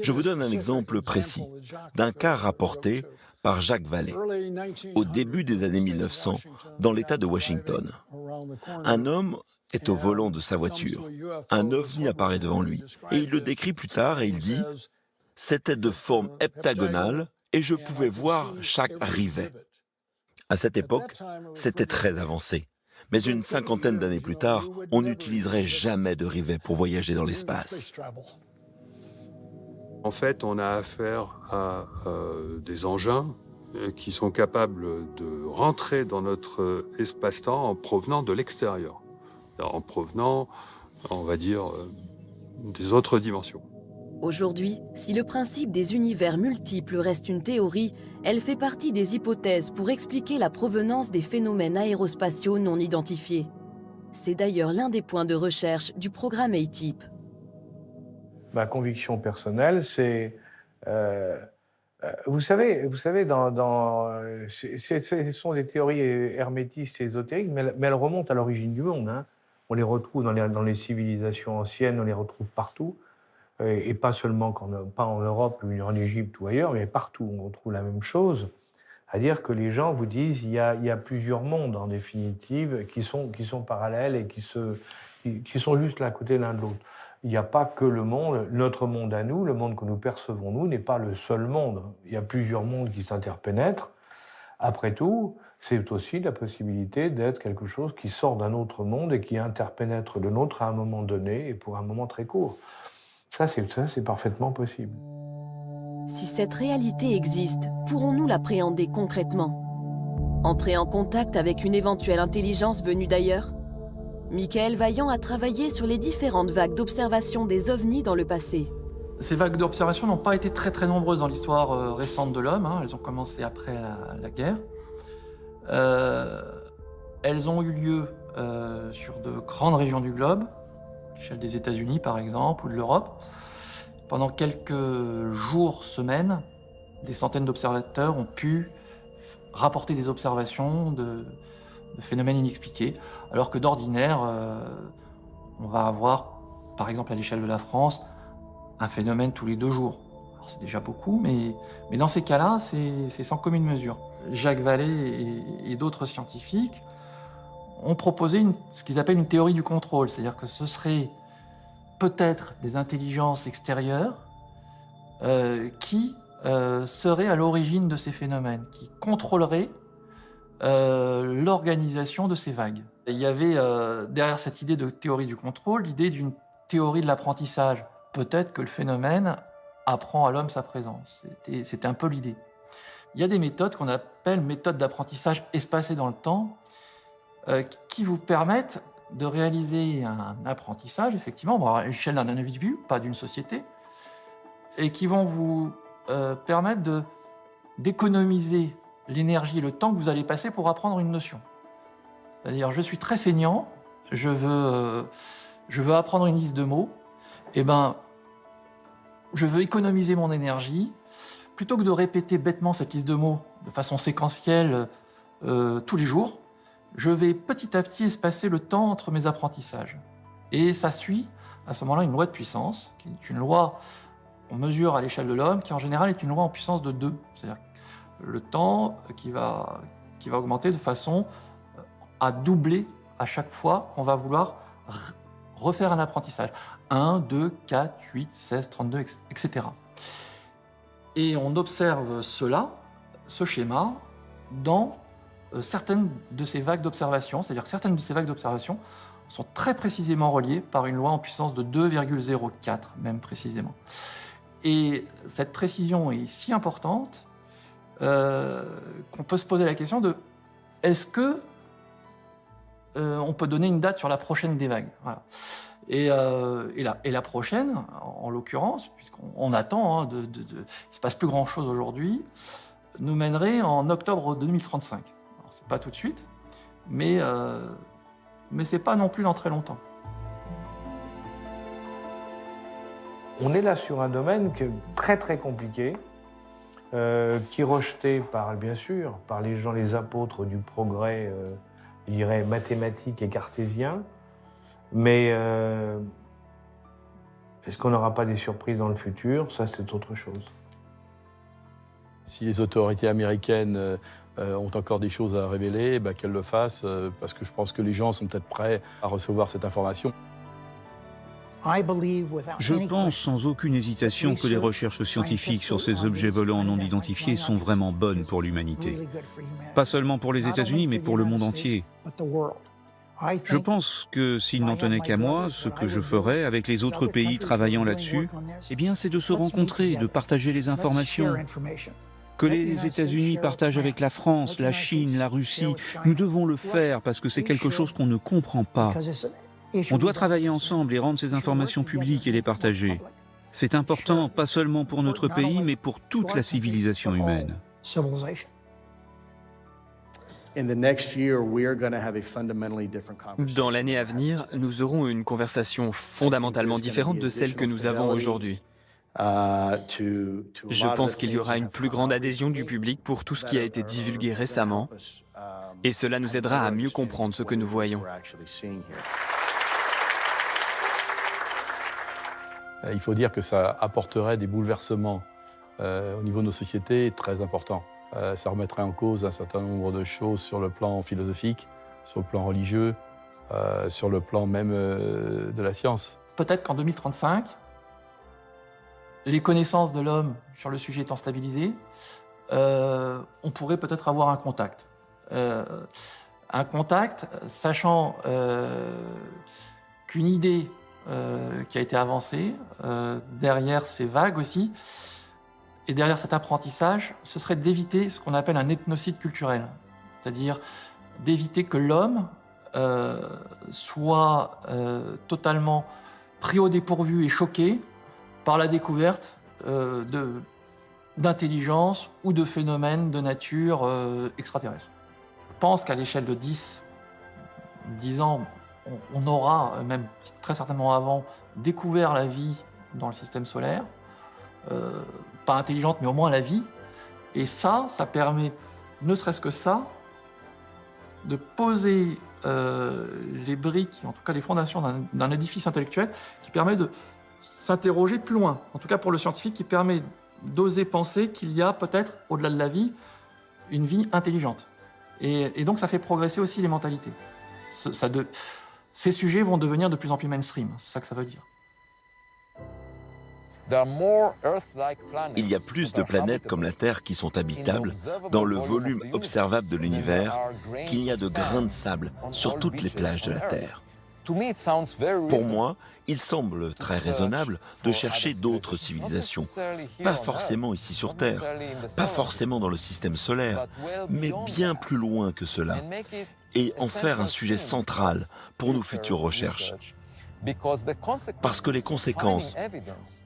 Je vous donne un exemple précis d'un cas rapporté par Jacques Vallée, au début des années 1900, dans l'État de Washington. Un homme est au volant de sa voiture. Un ovni apparaît devant lui, et il le décrit plus tard et il dit « C'était de forme heptagonale et je pouvais voir chaque rivet. » À cette époque, c'était très avancé. Mais une cinquantaine d'années plus tard, on n'utiliserait jamais de rivet pour voyager dans l'espace. En fait, on a affaire à des engins qui sont capables de rentrer dans notre espace-temps en provenant de l'extérieur, en provenant, on va dire, des autres dimensions. Aujourd'hui, si le principe des univers multiples reste une théorie, elle fait partie des hypothèses pour expliquer la provenance des phénomènes aérospatiaux non identifiés. C'est d'ailleurs l'un des points de recherche du programme ATIP. Ma conviction personnelle, c'est... vous savez, ce sont des théories hermétistes et ésotériques, mais elles remontent à l'origine du monde. Hein. On les retrouve dans les civilisations anciennes, on les retrouve partout. Et pas seulement pas en Europe, ou en Égypte ou ailleurs, mais partout, on retrouve la même chose. C'est-à-dire que les gens vous disent qu'il y a plusieurs mondes, en définitive, qui sont parallèles et qui sont juste l'un à côté l'un de l'autre. Il n'y a pas que le monde, notre monde à nous, le monde que nous percevons, nous, n'est pas le seul monde. Il y a plusieurs mondes qui s'interpénètrent. Après tout, c'est aussi la possibilité d'être quelque chose qui sort d'un autre monde et qui interpénètre le nôtre à un moment donné et pour un moment très court. Ça, c'est parfaitement possible. Si cette réalité existe, pourrons-nous l'appréhender concrètement? Entrer en contact avec une éventuelle intelligence venue d'ailleurs? Michael Vaillant a travaillé sur les différentes vagues d'observation des ovnis dans le passé. Ces vagues d'observation n'ont pas été très nombreuses dans l'histoire récente de l'homme. Hein. Elles ont commencé après la guerre. Elles ont eu lieu sur de grandes régions du globe, à l'échelle des États-Unis par exemple, ou de l'Europe. Pendant quelques jours, semaines, des centaines d'observateurs ont pu rapporter des observations de phénomènes inexpliqués, alors que d'ordinaire, on va avoir, par exemple à l'échelle de la France, un phénomène tous les 2 jours. Alors c'est déjà beaucoup, mais dans ces cas-là, c'est sans commune mesure. Jacques Vallée et d'autres scientifiques ont proposé ce qu'ils appellent une théorie du contrôle, c'est-à-dire que ce serait peut-être des intelligences extérieures qui seraient à l'origine de ces phénomènes, qui contrôleraient l'organisation de ces vagues. Et il y avait derrière cette idée de théorie du contrôle, l'idée d'une théorie de l'apprentissage. Peut-être que le phénomène apprend à l'homme sa présence. C'était un peu l'idée. Il y a des méthodes qu'on appelle méthodes d'apprentissage espacées dans le temps, qui vous permettent de réaliser un apprentissage, effectivement, à l'échelle d'un individu, pas d'une société, et qui vont vous permettre d'économiser l'énergie et le temps que vous allez passer pour apprendre une notion. C'est-à-dire, je suis très feignant, je veux apprendre une liste de mots, et je veux économiser mon énergie, plutôt que de répéter bêtement cette liste de mots de façon séquentielle tous les jours, je vais petit à petit espacer le temps entre mes apprentissages. Et ça suit, à ce moment-là, une loi de puissance, qui est une loi qu'on mesure à l'échelle de l'homme, qui en général est une loi en puissance de 2. C'est-à-dire le temps qui va augmenter de façon à doubler à chaque fois qu'on va vouloir refaire un apprentissage. 1, 2, 4, 8, 16, 32, etc. Et on observe ce schéma, dans certaines de ces vagues d'observation, c'est-à-dire certaines de ces vagues d'observation sont très précisément reliées par une loi en puissance de 2,04, même précisément. Et cette précision est si importante qu'on peut se poser la question de est-ce que on peut donner une date sur la prochaine des vagues. Voilà. Et la prochaine, en l'occurrence, puisqu'on attend, il ne se passe plus grand-chose aujourd'hui, nous mènerait en octobre 2035. Ce n'est pas tout de suite, mais ce n'est pas non plus dans très longtemps. On est là sur un domaine très très compliqué, qui est rejeté bien sûr, par les gens, les apôtres du progrès, je dirais, mathématique et cartésien. Mais est-ce qu'on n'aura pas des surprises dans le futur? Ça, c'est autre chose. Si les autorités américaines ont encore des choses à révéler, qu'elles le fassent, parce que je pense que les gens sont peut-être prêts à recevoir cette information. Je pense sans aucune hésitation que les recherches scientifiques sur ces objets volants non identifiés sont vraiment bonnes pour l'humanité. Pas seulement pour les États-Unis, mais pour le monde entier. Je pense que s'il n'en tenait qu'à moi, ce que je ferais avec les autres pays travaillant là-dessus, eh bien, c'est de se rencontrer, de partager les informations. Que les États-Unis partagent avec la France, la Chine, la Russie, nous devons le faire parce que c'est quelque chose qu'on ne comprend pas. On doit travailler ensemble et rendre ces informations publiques et les partager. C'est important, pas seulement pour notre pays, mais pour toute la civilisation humaine. Dans l'année à venir, nous aurons une conversation fondamentalement différente de celle que nous avons aujourd'hui. Je pense qu'il y aura une plus grande adhésion du public pour tout ce qui a été divulgué récemment, et cela nous aidera à mieux comprendre ce que nous voyons. Il faut dire que ça apporterait des bouleversements au niveau de nos sociétés très importants. Ça remettrait en cause un certain nombre de choses sur le plan philosophique, sur le plan religieux, sur le plan même de la science. Peut-être qu'en 2035, les connaissances de l'homme sur le sujet étant stabilisées, on pourrait peut-être avoir un contact. Un contact, sachant qu'une idée qui a été avancée derrière ces vagues aussi, et derrière cet apprentissage, ce serait d'éviter ce qu'on appelle un ethnocide culturel, c'est-à-dire d'éviter que l'homme soit totalement pris au dépourvu et choqué par la découverte d'intelligence ou de phénomènes de nature extraterrestre. Je pense qu'à l'échelle de 10 ans, on aura, même très certainement avant, découvert la vie dans le système solaire. Pas intelligente, mais au moins la vie. Et ça permet, ne serait-ce que ça, de poser les briques, en tout cas les fondations d'un édifice intellectuel qui permet de s'interroger plus loin. En tout cas pour le scientifique, qui permet d'oser penser qu'il y a peut-être, au-delà de la vie, une vie intelligente. Et donc ça fait progresser aussi les mentalités. Ces sujets vont devenir de plus en plus mainstream, c'est ça que ça veut dire. Il y a plus de planètes comme la Terre qui sont habitables dans le volume observable de l'univers qu'il y a de grains de sable sur toutes les plages de la Terre. Pour moi, il semble très raisonnable de chercher d'autres civilisations, pas forcément ici sur Terre, pas forcément dans le système solaire, mais bien plus loin que cela, et en faire un sujet central pour nos futures recherches. Parce que les conséquences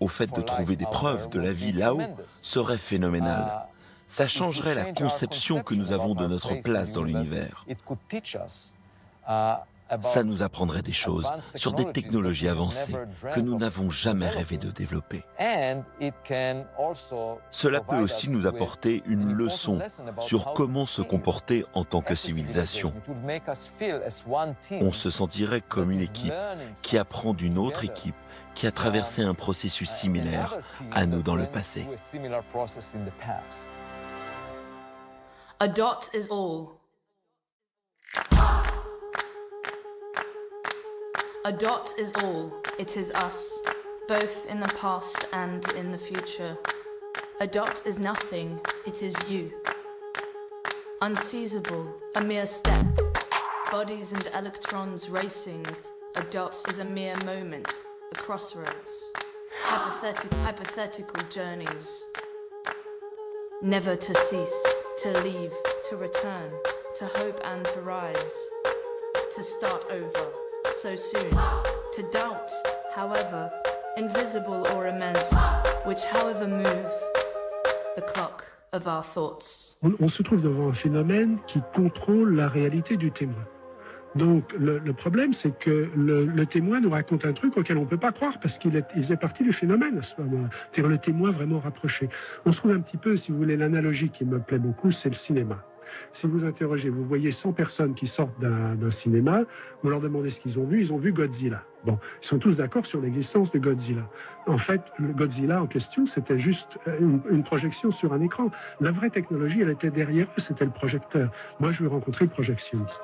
au fait de trouver des preuves de la vie là-haut seraient phénoménales. Ça changerait la conception que nous avons de notre place dans l'univers. Ça nous apprendrait des choses sur des technologies avancées que nous n'avons jamais rêvé de développer. Cela peut aussi nous apporter une leçon sur comment se comporter en tant que civilisation. On se sentirait comme une équipe qui apprend d'une autre équipe qui a traversé un processus similaire à nous dans le passé. A dot is all. A dot is all. It is us, both in the past and in the future. A dot is nothing. It is you. Unseizable, a mere step. Bodies and electrons racing. A dot is a mere moment, a crossroads. Hypothetical journeys. Never to cease, to leave, to return, to hope and to rise. To start over, so soon. To doubt, however, invisible or immense, which however move the clock of our thoughts. On se trouve devant un phénomène qui contrôle la réalité du témoin. Donc le problème, c'est que le témoin nous raconte un truc auquel on ne peut pas croire parce qu'il faisait partie du phénomène à ce moment-là. C'est-à-dire le témoin vraiment rapproché. On se trouve un petit peu, si vous voulez, l'analogie qui me plaît beaucoup, c'est le cinéma. Si vous interrogez, vous voyez 100 personnes qui sortent d'un cinéma, vous leur demandez ce qu'ils ont vu Godzilla. Bon, ils sont tous d'accord sur l'existence de Godzilla. En fait, le Godzilla en question, c'était juste une projection sur un écran. La vraie technologie, elle était derrière eux, c'était le projecteur. Moi, je veux rencontrer le projectionniste.